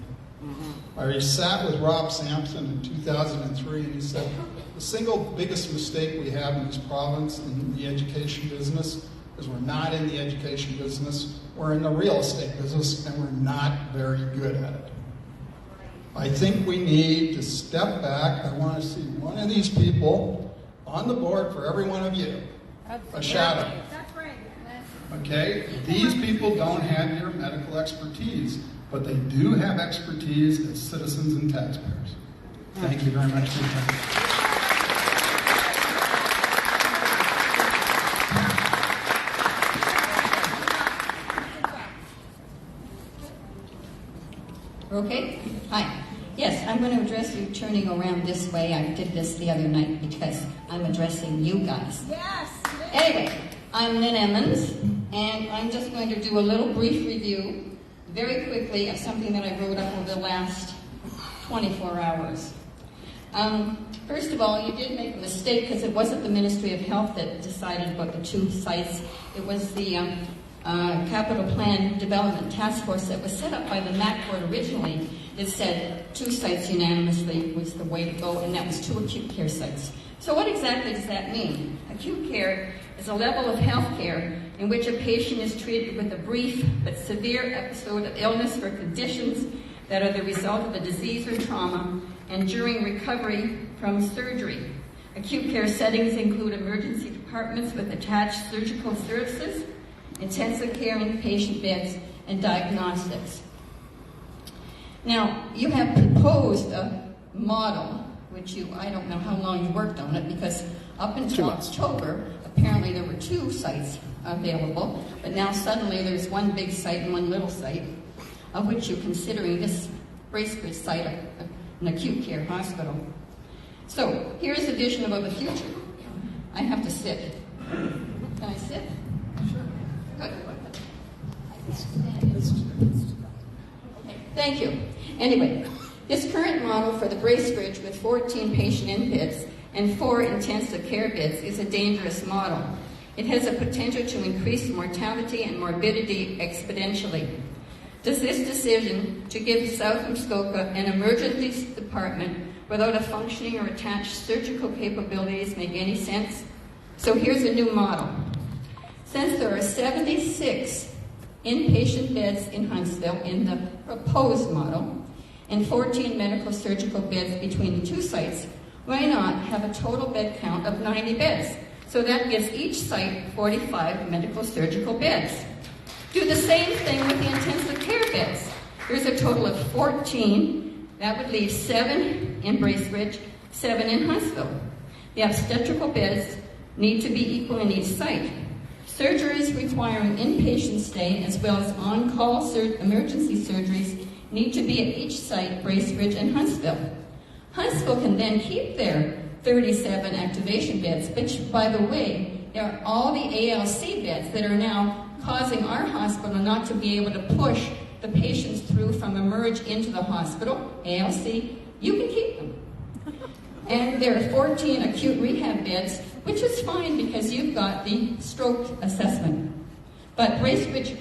I sat with Rob Sampson in 2003 and he said, the single biggest mistake we have in this province in the education business is we're not in the education business, we're in the real estate business, and we're not very good at it. I think we need to step back. I want to see one of these people on the board for every one of you. A shadow. Okay? These people don't have your medical expertise, but they do have expertise as citizens and taxpayers. Thank you very much for your time. Okay? Hi. Yes, I'm going to address you turning around this way. I did this the other night because I'm addressing you guys. Yes. Anyway, I'm Lynn Hemens, and I'm just going to do a little brief review very quickly of something that I wrote up over the last 24 hours. First of all, you did make a mistake because it wasn't the Ministry of Health that decided about the two sites. It was the Capital Plan Development Task Force that was set up by the MAC Board originally. It said 2 sites unanimously was the way to go, and that was 2 acute care sites. So what exactly does that mean? Acute care is a level of health care in which a patient is treated with a brief but severe episode of illness or conditions that are the result of a disease or trauma and during recovery from surgery. Acute care settings include emergency departments with attached surgical services, intensive care inpatient beds, and diagnostics. Now, you have proposed a model, which I don't know how long you worked on it, because up until October, apparently there were 2 sites available, but now suddenly there's 1 big site and 1 little site, of which you're considering this Bracebridge site an acute care hospital. So here's a vision about the future. I have to sit. Can I sit? Sure. Good. Okay, thank you. Anyway, this current model for the Bracebridge with 14 patient in-beds and 4 intensive care beds is a dangerous model. It has a potential to increase mortality and morbidity exponentially. Does this decision to give South Muskoka an emergency department without a functioning or attached surgical capabilities make any sense? So here's a new model. Since there are 76 inpatient beds in Huntsville in the proposed model and 14 medical surgical beds between the 2 sites, why not have a total bed count of 90 beds? So that gives each site 45 medical surgical beds. Do the same thing with the intensive care beds. There's a total of 14. That would leave 7 in Bracebridge, 7 in Huntsville. The obstetrical beds need to be equal in each site. Surgeries requiring inpatient stay as well as on-call emergency surgeries need to be at each site, Bracebridge and Huntsville. Huntsville can then keep their 37 activation beds, which, by the way, are all the ALC beds that are now causing our hospital not to be able to push the patients through from emerge into the hospital. ALC, you can keep them. And there are 14 acute rehab beds, which is fine because you've got the stroke assessment. But Bracebridge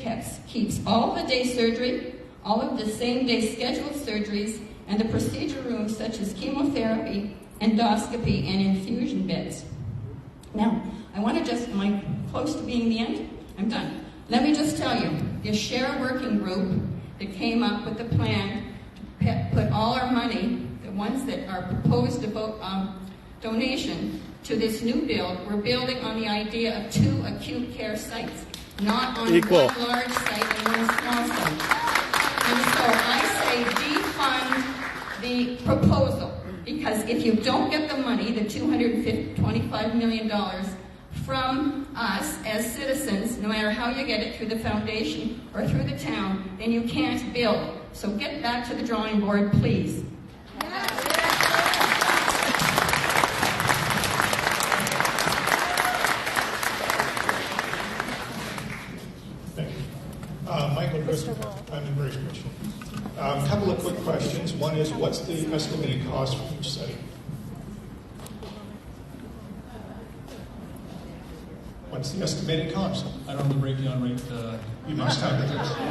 keeps all the day surgery, all of the same day scheduled surgeries, and the procedure rooms such as chemotherapy, endoscopy, and infusion beds. Now, I want to am I close to being the end? I'm done. Let me just tell you, the SHARE working group that came up with the plan to put all our money, the ones that are proposed donation to this new build, we're building on the idea of 2 acute care sites, not on 1 large site and 1 small site. And so I say defund the proposal, because if you don't get the money, the $225 million from us as citizens, no matter how you get it through the foundation or through the town, then you can't build. So get back to the drawing board, please. Thank you. Michael Christopher, I'm in Bracebridge. A couple of quick questions. One is, what's the estimated cost for each site? What's the estimated cost? I don't have the breakdown right. You must have it. What's the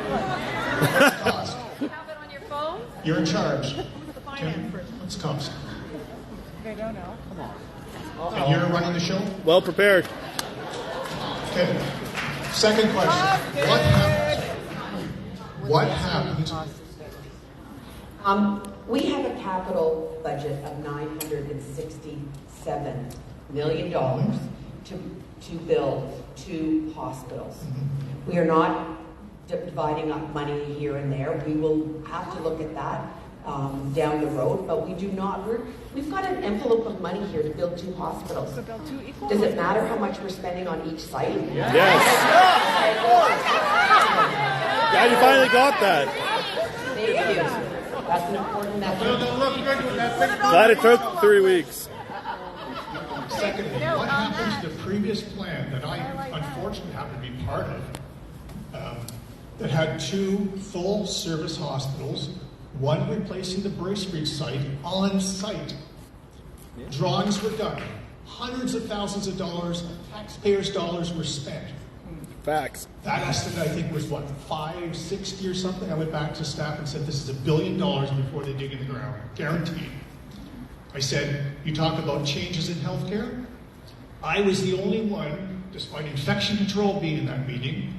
cost? You have it on your phone? You're in charge. The finance person. What's the cost? They don't know. Come on. And you're running the show? Well prepared. Okay. Second question. What happened? We have a capital budget of $967 million to build 2 hospitals. We are not dividing up money here and there. We will have to look at that down the road, but we do not. We've got an envelope of money here to build 2 hospitals. Does it matter how much we're spending on each site? Yes. Yeah, you finally got that. Thank you. That's an important message. Glad it took 3 weeks. Secondly, what happened to the previous plan that I unfortunately happened to be part of, that had 2 full-service hospitals, one replacing the Bracebridge site on site? Drawings were done. Hundreds of thousands of dollars, taxpayers' dollars were spent. Facts. That estimate, I think, was what, 560 or something? I went back to staff and said, this is $1 billion before they dig in the ground. Guaranteed. I said, you talk about changes in healthcare? I was the only one, despite infection control being in that meeting,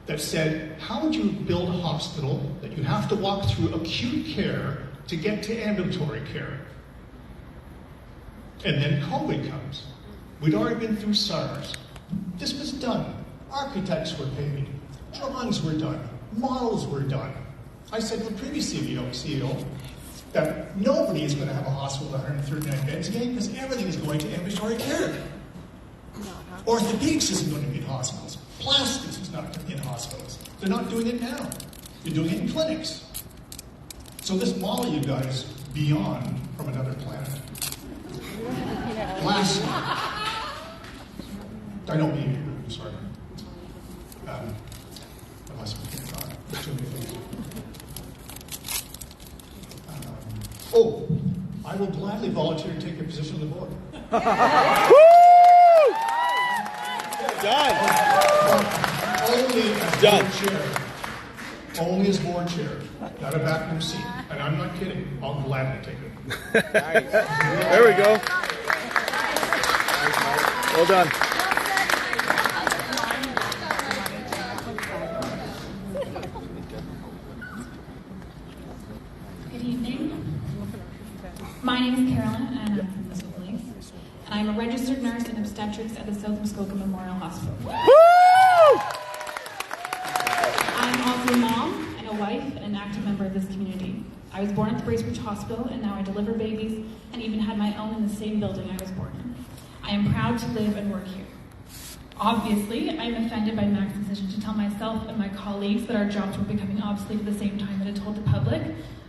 that said, how would you build a hospital that you have to walk through acute care to get to ambulatory care? And then COVID comes. We'd already been through SARS. This was done. Architects were paid. Drawings were done. Models were done. I said to the previous CEO that nobody is going to have a hospital with 139 beds again because everything is going to ambulatory care. Orthopedics isn't going to be in hospitals. Plastics is not going to be in hospitals. They're not doing it now. They're doing it in clinics. So this model you got is beyond from another planet. Last, I don't mean you, I'm sorry. Unless we can talk. Too many things. I will gladly volunteer to take a position on the board. Done. Only as Done. board chair. Only as board chair. Not a backroom seat. And I'm not kidding. I'll gladly take it. There we go. Well done. Good evening. My name is Carolyn, and I'm from Muskoka Lakes. And I'm a registered nurse in obstetrics at the South Muskoka Memorial Hospital. I'm also a mom and a wife and an active member of this community. I was born at the Bracebridge Hospital, and now I deliver babies and even had my own in the same building I was born in. I am proud to live and work here. Obviously, I am offended by Mac's decision to tell myself and my colleagues that our jobs were becoming obsolete at the same time that it told the public,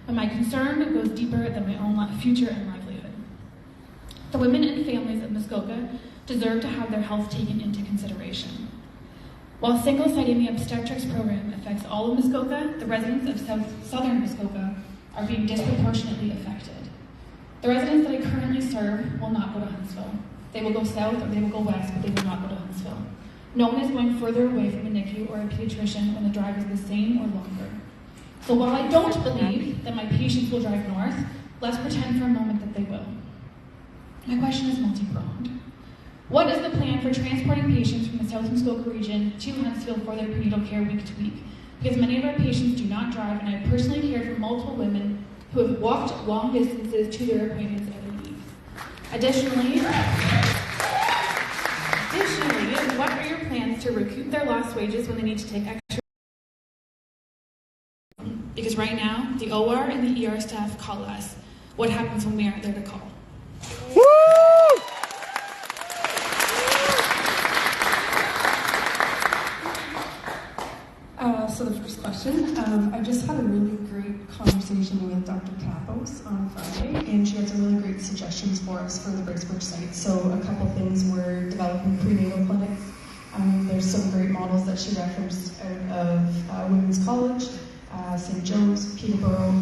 but my concern goes deeper than my own future and livelihood. The women and families of Muskoka deserve to have their health taken into consideration. While single-site in the obstetrics program affects all of Muskoka, the residents of southern Muskoka are being disproportionately affected. The residents that I currently serve will not go to Huntsville. They will go south or they will go west, but they will not go to Huntsville. No one is going further away from a NICU or a pediatrician when the drive is the same or longer. So while I don't believe that my patients will drive north, let's pretend for a moment that they will. My question is multi-pronged. What is the plan for transporting patients from the South Muskoka region to Huntsville for their prenatal care week to week? Because many of our patients do not drive, and I have personally cared for multiple women who have walked long distances to their appointments every week. Additionally, what are your plans to recoup their lost wages when they need to take extra? Because right now, the OR and the ER staff call us. What happens when we aren't there to call? Woo! So the first question, I just had a really great conversation with Dr. Kapos on Friday, and she had some really great suggestions for us for the Bracebridge site. So a couple things, we're developing prenatal clinics. There's some great models that she referenced out of Women's College, St. Joe's, Peterborough.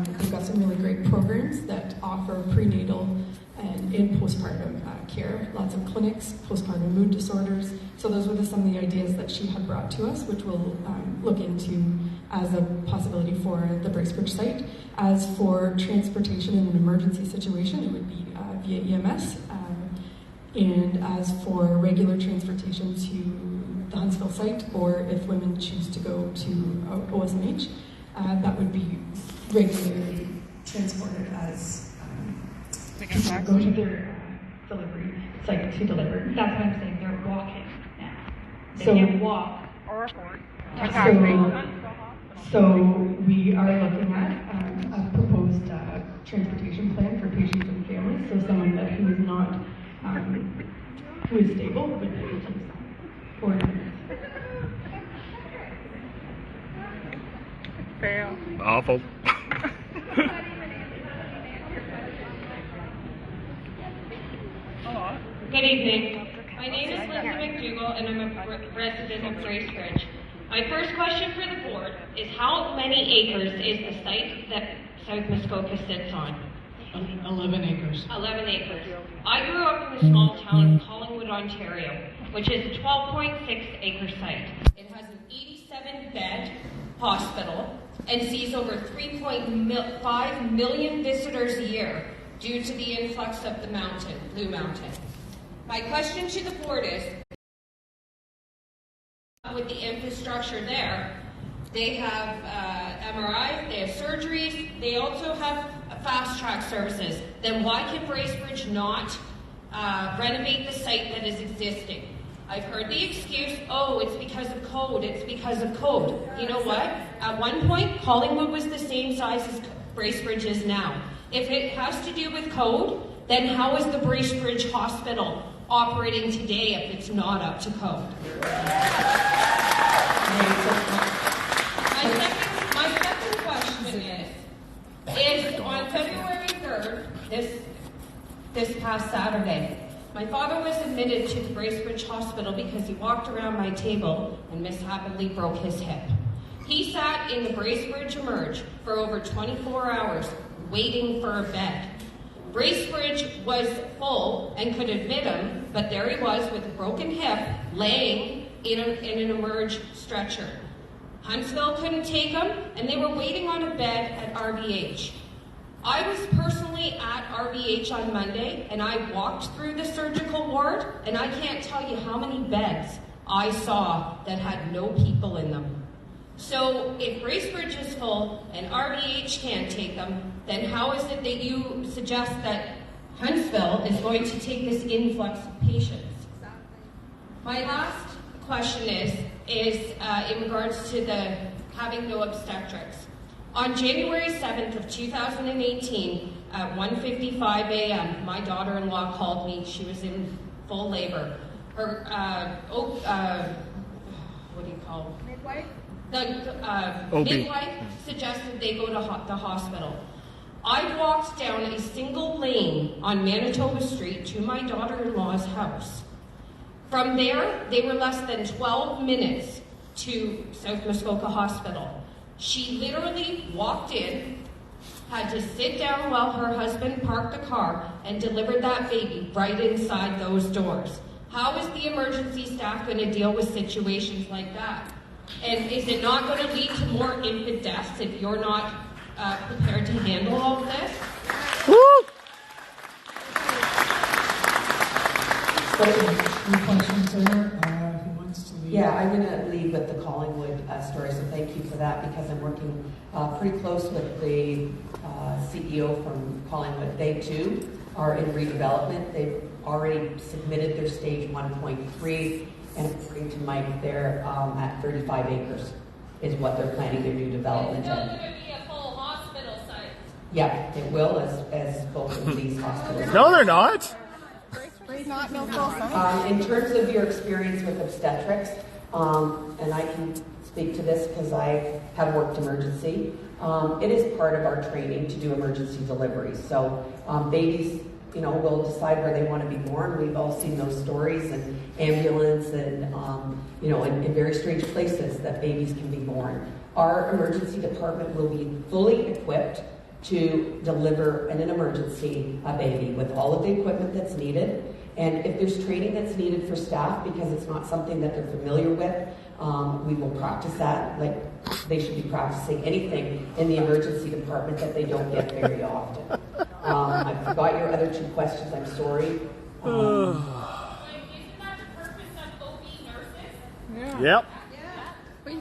We've got some really great programs that offer prenatal and in postpartum care, lots of clinics, postpartum mood disorders. So those were some of the ideas that she had brought to us, which we'll look into as a possibility for the Bracebridge site. As for transportation in an emergency situation, it would be via EMS. And as for regular transportation to the Huntsville site, or if women choose to go to OSMH, that would be regularly transported as Go to their delivery site to deliver. That's what I'm saying. They're walking now. They can't walk or afford. So we are looking at a proposed transportation plan for patients and families. So someone who is not who is stable would be able to afford it. Fail. Awful. Good evening. My name is Lindsay McDougall, and I'm a resident of Bracebridge. My first question for the board is how many acres is the site that South Muskoka sits on? 11 acres. 11 acres. I grew up in the small town of Collingwood, Ontario, which is a 12.6 acre site. It has an 87-bed hospital and sees over 3.5 million visitors a year due to the influx of the mountain, Blue Mountain. My question to the board is, with the infrastructure there, they have MRIs, they have surgeries, they also have fast track services. Then why can Bracebridge not renovate the site that is existing? I've heard the excuse, oh, it's because of code, it's because of code. You know what? At one point, Collingwood was the same size as Bracebridge is now. If it has to do with code, then how is the Bracebridge Hospital operating today if it's not up to code? My second question is on February 3rd, this past Saturday, my father was admitted to the Bracebridge Hospital because he walked around my table and mishappenly broke his hip. He sat in the Bracebridge Emerge for over 24 hours waiting for a bed. Bracebridge was full and could admit him, but there he was with a broken hip laying in an Emerge stretcher. Huntsville couldn't take him, and they were waiting on a bed at RVH. I was personally at RVH on Monday, and I walked through the surgical ward, and I can't tell you how many beds I saw that had no people in them. So if Bracebridge is full and RVH can't take them, then how is it that you suggest that Huntsville is going to take this influx of patients? My last question is in regards to the having no obstetrics. On January 7th of 2018, at 1:55 a.m., my daughter-in-law called me. She was in full labor. Her, what do you call it? Midwife? The midwife suggested they go to the hospital. I walked down a single lane on Manitoba Street to my daughter-in-law's house. From there, they were less than 12 minutes to South Muskoka Hospital. She literally walked in, had to sit down while her husband parked the car, and delivered that baby right inside those doors. How is the emergency staff going to deal with situations like that? And is it not going to lead to more infant deaths if you're not prepared to handle all of this? Woo! Any questions there? Who wants to lead? Yeah, I'm going to lead with the Collingwood story, so thank you for that, because I'm working pretty close with the CEO from Collingwood. They too are in redevelopment. They've already submitted their stage 1.3, and according to Mike, they're at 35 acres is what they're planning their new development It's still in. going to be a full hospital site. Yeah, it will, as both of these hospitals. No, they're not. In terms of your experience with obstetrics, and I can speak to this because I have worked emergency, it is part of our training to do emergency deliveries. So babies, will decide where they want to be born. We've all seen those stories, and ambulance, and in very strange places that babies can be born. Our emergency department will be fully equipped to deliver in an emergency a baby with all of the equipment that's needed. And if there's training that's needed for staff because it's not something that they're familiar with, we will practice that. Like, they should be practicing anything in the emergency department that they don't get very often. I forgot your other two questions, I'm sorry. Yep.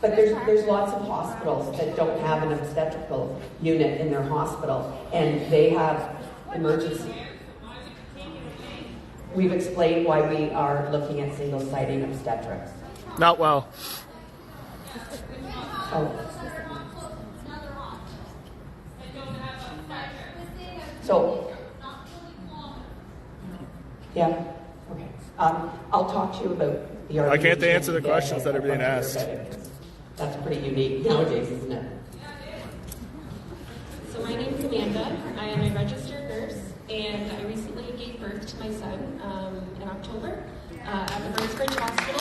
But there's lots of hospitals that don't have an obstetrical unit in their hospital, and they have emergency. We've explained why we are looking at single-siting obstetrics. Not well. So, yeah, okay. I'll talk to you about the I can't answer the questions that are being asked. That's pretty unique nowadays, isn't it? So my name's Amanda. I am a registered nurse, and I recently gave birth to my son in October at the Bracebridge Hospital.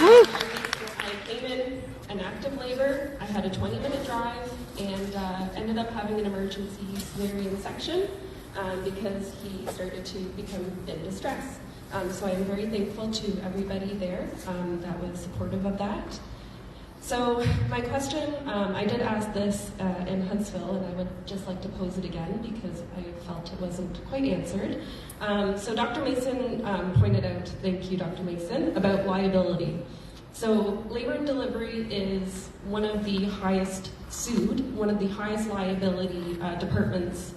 I came in an active labor. I had a 20-minute drive and ended up having an emergency cesarean section because he started to become in distress. So I am very thankful to everybody there that was supportive of that. So my question, I did ask this in Huntsville, and I would just like to pose it again because I felt it wasn't quite answered. So Dr. Mason pointed out, thank you Dr. Mason, about liability. So labor and delivery is one of the highest one of the highest liability departments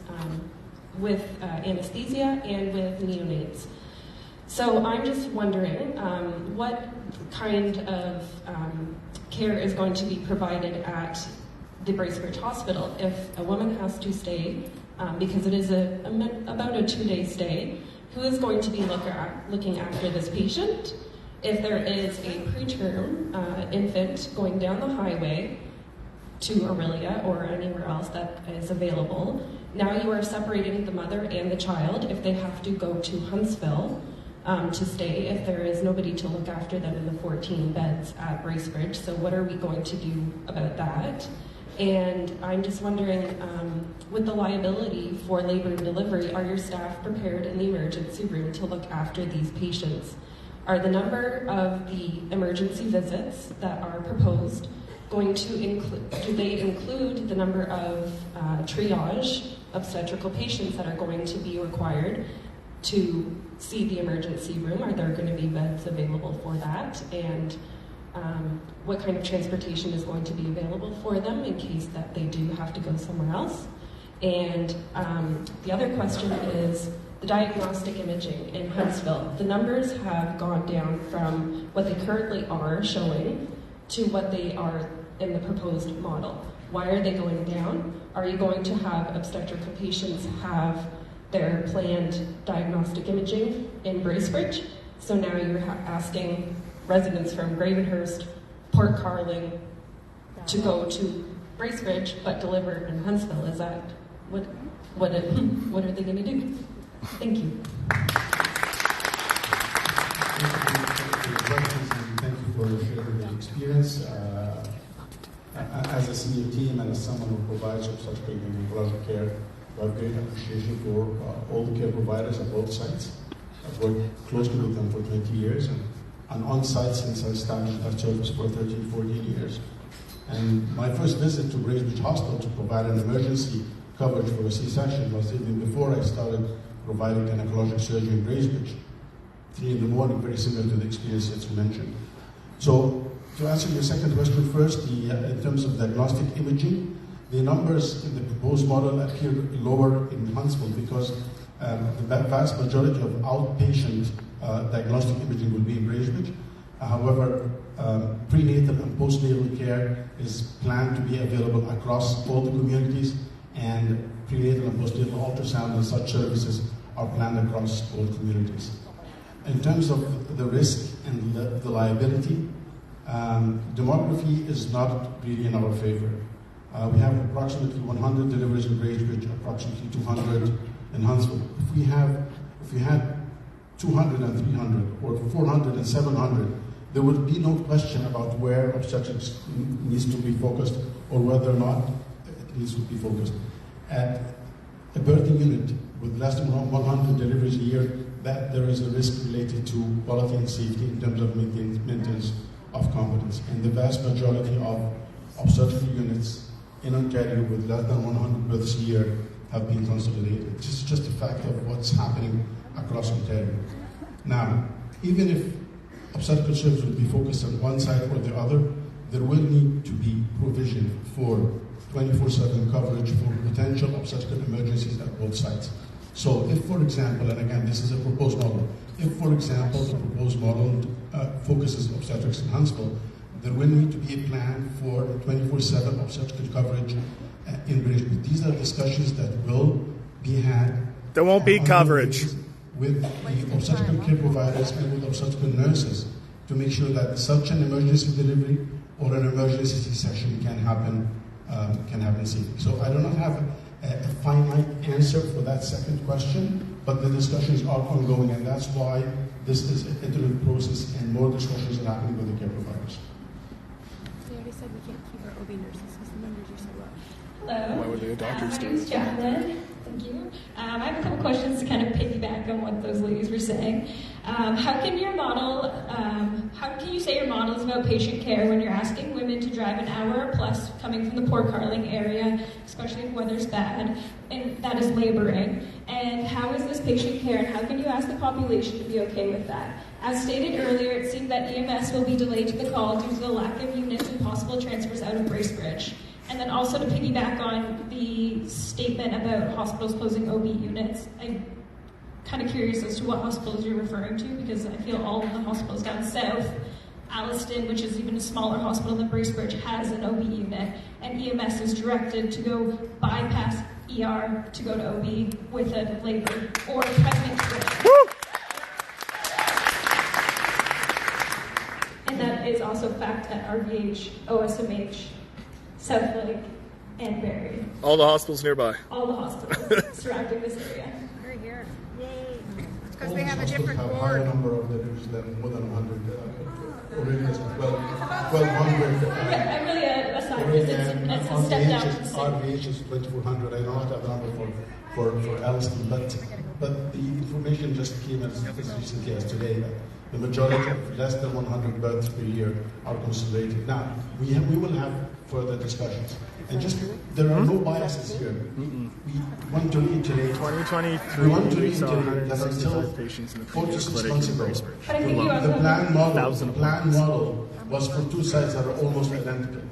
with anesthesia and with neonates. So I'm just wondering what kind of care is going to be provided at the Bracebridge Hospital if a woman has to stay, because it is about a 2-day stay, who is going to be looking after this patient? If there is a preterm infant going down the highway to Aurelia or anywhere else that is available, now you are separating the mother and the child if they have to go to Huntsville to stay, if there is nobody to look after them in the 14 beds at Bracebridge. So what are we going to do about that? And I'm just wondering, with the liability for labor and delivery, are your staff prepared in the emergency room to look after these patients? Are the number of the emergency visits that are proposed going to include, do they include the number of triage obstetrical patients that are going to be required to see the emergency room? Are there going to be beds available for that? And what kind of transportation is going to be available for them in case that they do have to go somewhere else? And the other question is the diagnostic imaging in Huntsville. The numbers have gone down from what they currently are showing to what they are in the proposed model. Why are they going down? Are you going to have obstetrical patients have their planned diagnostic imaging in Bracebridge? So now you're asking residents from Gravenhurst, Port Carling to go to Bracebridge but deliver in Huntsville. Is that what are they going to do? Thank you. Thank you for sharing the experience. As a senior team and as someone who provides obstetrical and gynecological care, I have great appreciation for all the care providers at both sites. I've worked closely with them for 20 years and on site since I established that service for 13, 14 years. And my first visit to Bracebridge Hospital to provide an emergency coverage for a C-section was even before I started providing gynecologic surgery in Bracebridge. 3 in the morning, very similar to the experience that you mentioned. So, to answer your second question first, in terms of diagnostic imaging, the numbers in the proposed model appear lower in Huntsville because the vast majority of outpatient diagnostic imaging will be in Bracebridge. However, prenatal and postnatal care is planned to be available across all the communities, and prenatal and postnatal ultrasound and such services are planned across all communities. In terms of the risk and the liability, demography is not really in our favor. We have approximately 100 deliveries in Bracebridge, approximately 200 in Huntsville. If we had 200 and 300, or 400 and 700, there would be no question about where obstetrics needs to be focused or whether or not it needs to be focused. At a birthing unit with less than 100 deliveries a year, that there is a risk related to quality and safety in terms of maintenance of competence. And the vast majority of obstetrical units in Ontario with less than 100 births a year have been consolidated. This is just a fact of what's happening across Ontario. Now, even if obstetrical service will be focused on one side or the other, there will need to be provision for 24/7 coverage for potential obstetrical emergencies at both sites. So if, for example, and again, this is a proposed model, if, for example, the proposed model focuses obstetrics in Huntsville, there will need to be a plan for 24/7 obstetrical coverage in Bracebridge. These are discussions that will be had. There won't be coverage. With the obstetrical care providers and with obstetrical nurses to make sure that such an emergency delivery or an emergency C-section can happen safely. So I do not have a finite answer for that second question, but the discussions are ongoing, and that's why this is an iterative process and more discussions are happening with the care providers. They already said we can't keep our OB nurses because the numbers are so low. Hello. Why would the doctors do My name is Jacqueline. Thank you. I have a couple questions to kind of piggyback on what those ladies were saying. How can you say your model is about patient care when you're asking women to drive an hour plus coming from the Port Carling area, especially if weather's bad, and that is laboring? And how is this patient care, and how can you ask the population to be okay with that? As stated earlier, it seemed that EMS will be delayed to the call due to the lack of units and possible transfers out of Bracebridge. And then also to piggyback on the statement about hospitals closing OB units, I'm kind of curious as to what hospitals you're referring to, because I feel all of the hospitals down south, Alliston, which is even a smaller hospital than Bracebridge, has an OB unit, and EMS is directed to go bypass ER to go to OB with a labor or pregnant switch. also FACT at RVH, OSMH, Southlake, and Barrie. All the hospitals nearby. All the hospitals surrounding this area. We're here. Yay. It's because All they have a hospitals different have board. higher number of deliveries than more than 100. Already has 1,200. I'm really aside because it's a step down. RVH is 2,400. I don't have that number for Alliston, but the information just came as recently as today that the majority of less than 100 births per year are consolidated. Now, we will have further discussions. And just, there are no biases here. We want to reiterate, 2023, we want to we saw reiterate that 165 until patients in the 46 clinic months in ago, Bracebridge. But I think you also the plan model was for two sites that are almost identical.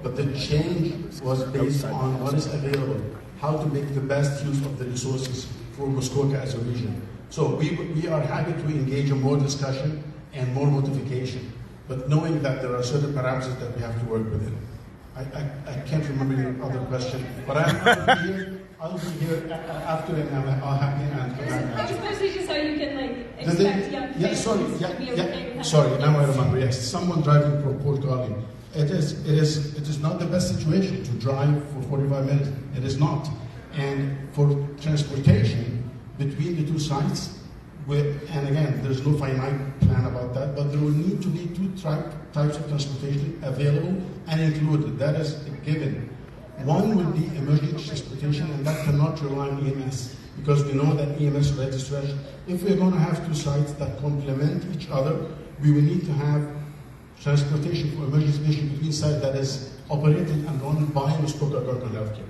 But the change was based on what is available, how to make the best use of the resources for Muskoka as a region. So we are happy to engage in more discussion and more notification, but knowing that there are certain parameters that we have to work within. I can't remember your other question, but I'll be here after and I'll happy answer. I just mostly just how you can expect young families to be okay with that. Sorry, now I remember. Yes, someone driving from Port Carling. It is not the best situation to drive for 45 minutes. It is not. And for transportation between the two sites, and again, there's no finite plan about that, but there will need to be two types of transportation available and included. That is a given. One will be emergency transportation, and that cannot rely on EMS, because we know that EMS registration, if we're going to have two sites that complement each other, we will need to have transportation for emergency patients between sites that is operated and run by Muskoka Garden Healthcare.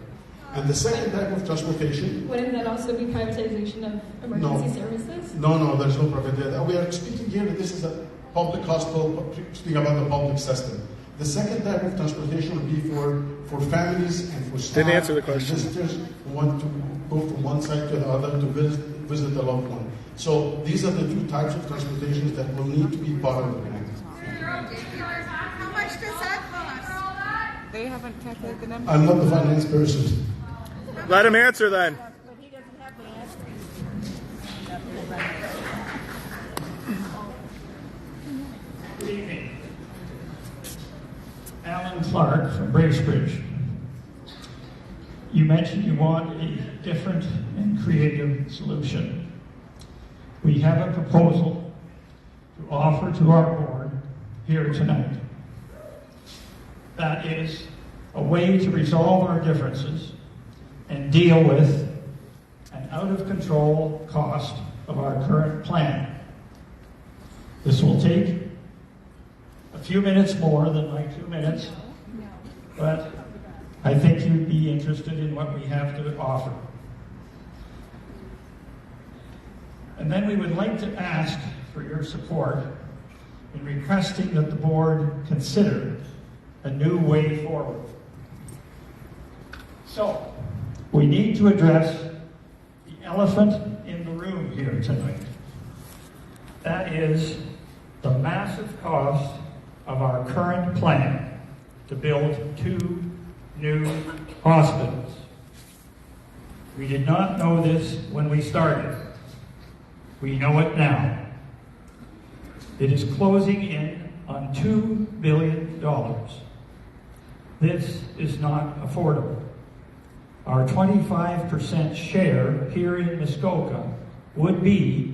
And the second type of transportation... Wouldn't that also be privatization of emergency services? No, there's no privatization. We are speaking here, this is a public hospital, speaking about the public system. The second type of transportation would be for families and for staff. Didn't answer the question. And visitors who want to go from one side to the other to visit a loved one. So these are the two types of transportations that will need to be part of the plan. How much does that cost? They haven't calculated the number. I'm not the finance person. Let him answer then. Good evening. Alan Clark from Bracebridge. You mentioned you want a different and creative solution. We have a proposal to offer to our board here tonight. That is a way to resolve our differences and deal with an out-of-control cost of our current plan. This will take a few minutes more than my 2 minutes, but I think you'd be interested in what we have to offer. And then we would like to ask for your support in requesting that the board consider a new way forward. So, we need to address the elephant in the room here tonight. That is the massive cost of our current plan to build 2 new hospitals. We did not know this when we started. We know it now. It is closing in on $2 billion. This is not affordable. Our 25% share here in Muskoka would be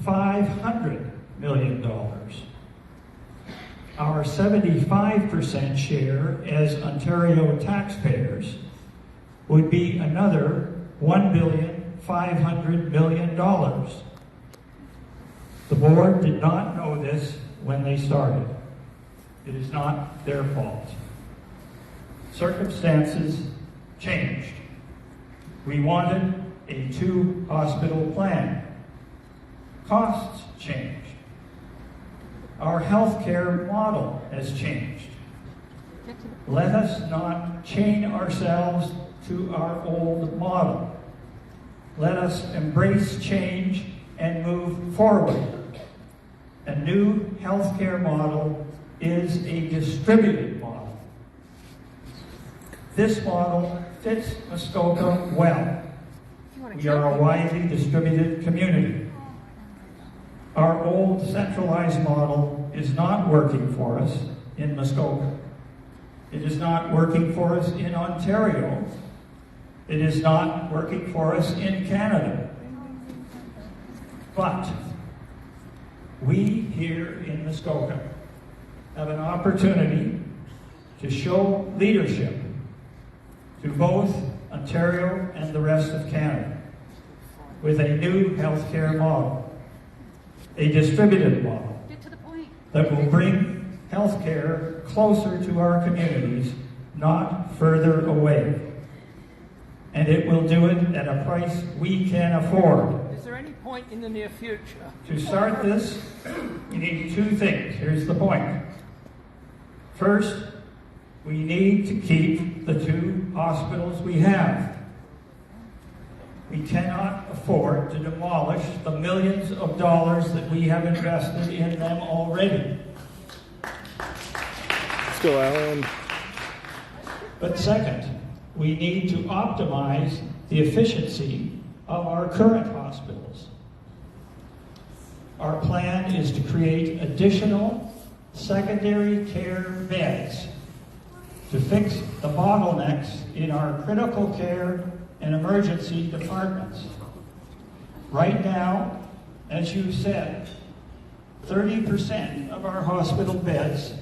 $500 million. Our 75% share as Ontario taxpayers would be another $1.5 billion. The board did not know this when they started. It is not their fault. Circumstances changed. We wanted a 2-hospital plan. Costs changed. Our healthcare model has changed. Let us not chain ourselves to our old model. Let us embrace change and move forward. A new healthcare model is a distributed model. This model fits Muskoka well. We are a widely distributed community. Our old centralized model is not working for us. in Muskoka. It is not working for us in Ontario. It is not working for us in Canada. But we here in Muskoka have an opportunity to show leadership to both Ontario and the rest of Canada with a new healthcare model, a distributed model that will bring healthcare closer to our communities, not further away. And it will do it at a price we can afford. Is there any point in the near future? To start this, we need two things. Here's the point. First, we need to keep the two hospitals we have. We cannot afford to demolish the millions of dollars that we have invested in them already. Let's go, Alan. But second, we need to optimize the efficiency of our current hospitals. Our plan is to create additional secondary care beds to fix the bottlenecks in our critical care and emergency departments. Right now, as you said, 30% of our hospital beds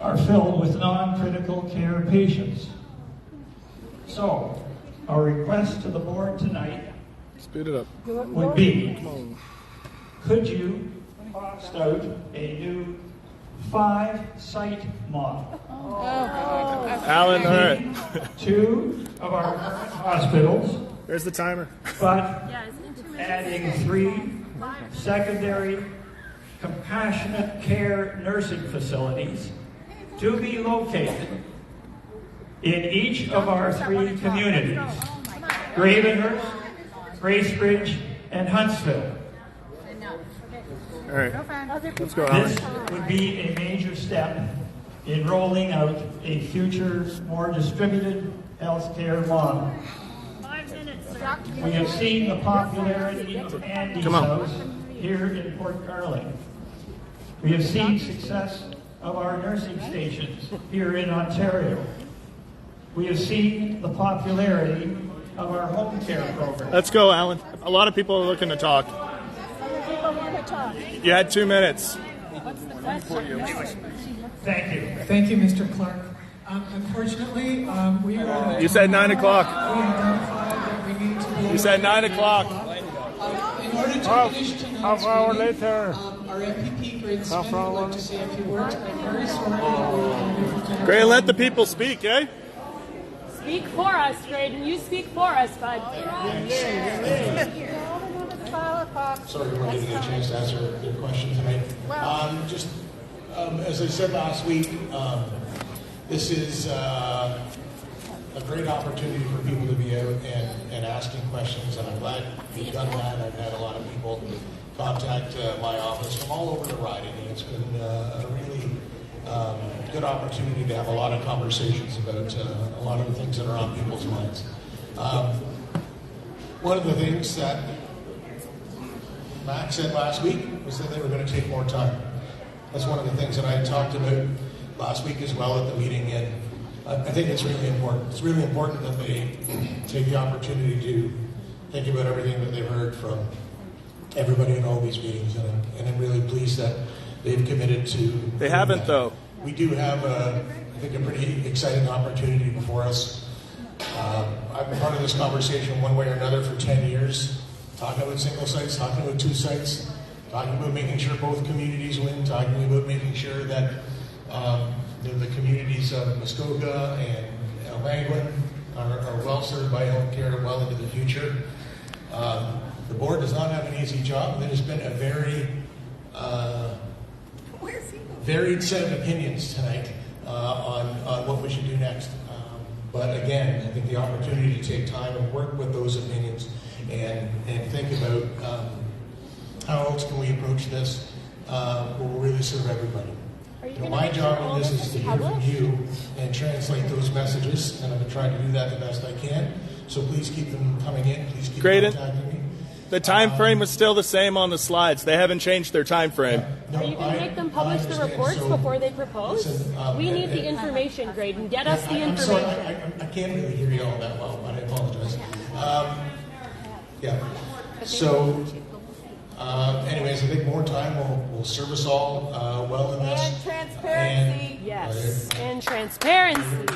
are filled with non-critical care patients. So, our request to the board tonight Speed it up. would be, could you cost out a new 5-site model? Alan, all right. 2 of our current hospitals. There's the timer. But adding 3 secondary compassionate care nursing facilities to be located in each of our 3 communities, Gravenhurst, Bracebridge, and Huntsville. All right, let's go, Alan. This would be a major step in rolling out a future, more distributed healthcare model. 5 minutes. We have seen the popularity of Andy's House here in Port Carling. We have seen success of our nursing stations here in Ontario. We have seen the popularity of our home care program. Let's go, Alan. A lot of people are looking to talk. You had 2 minutes. Thank you. Thank you, Mr. Clark. Unfortunately, we are... You said 9 o'clock. We identified that we need to be... You said 9 o'clock. In order to finish tonight's half hour meeting, later. Our MPP, Greg Smith, would like to say a few words. I'm very sorry. Great, let the people speak, eh? Speak for us, Graydon. You speak for us, bud. Sorry we're not getting a chance to answer their question tonight. As I said last week, this is a great opportunity for people to be out and asking questions, and I'm glad we've done that. I've had a lot of people contact my office from all over the riding, and it's been a really good opportunity to have a lot of conversations about a lot of the things that are on people's minds. One of the things that Matt said last week was that they were going to take more time. That's one of the things that I talked about last week as well at the meeting, and I think it's really important. It's really important that they take the opportunity to think about everything that they've heard from everybody in all these meetings, and I'm really pleased that they've committed to... They haven't, though. We do have, I think, a pretty exciting opportunity before us. I've been part of this conversation one way or another for 10 years, talking about single sites, talking about 2 sites, talking about making sure both communities win, talking about making sure that the communities of Muskoka and Algonquin are well served by health care well into the future. The board does not have an easy job. There has been a very varied set of opinions tonight on what we should do next. But again, I think the opportunity to take time and work with those opinions and think about how else can we approach this will really serve everybody. My job in this is to hear from you and translate those messages, and I'm going to try to do that the best I can. So please keep them coming in. Please keep contacting me. The time frame was still the same on the slides. They haven't changed their time frame. Are you going to make them publish the reports before they propose? We need the information, Graydon. Get us the I'm sorry, information. I can't really hear you all that well, but I apologize. So, anyways, I think more time will serve us all well in this. And transparency. Yes. And transparency.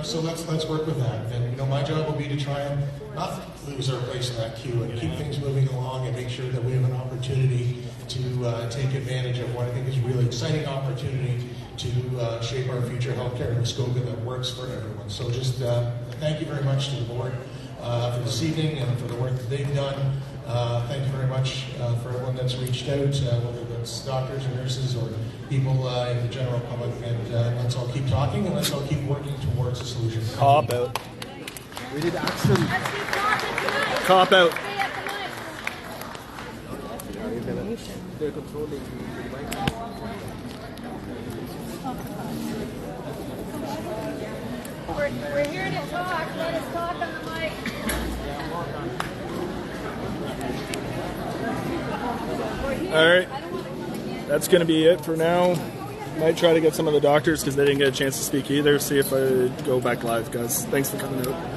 So let's work with that. And my job will be to try and not lose our place in that queue and keep things moving along and make sure that we have an opportunity to take advantage of what I think is a really exciting opportunity to shape our future healthcare in Muskoka that works for everyone. So just thank you very much to the board for this evening and for the work that they've done. Thank you very much for everyone that's reached out, whether that's doctors or nurses or people in the general public. And let's all keep talking and let's all keep working towards a solution. Cop out. We did action. Cop out. They're controlling We're here to talk. Let us talk on the mic. All right. That's going to be it for now. Might try to get some of the doctors because they didn't get a chance to speak either. See if I go back live, guys. Thanks for coming out.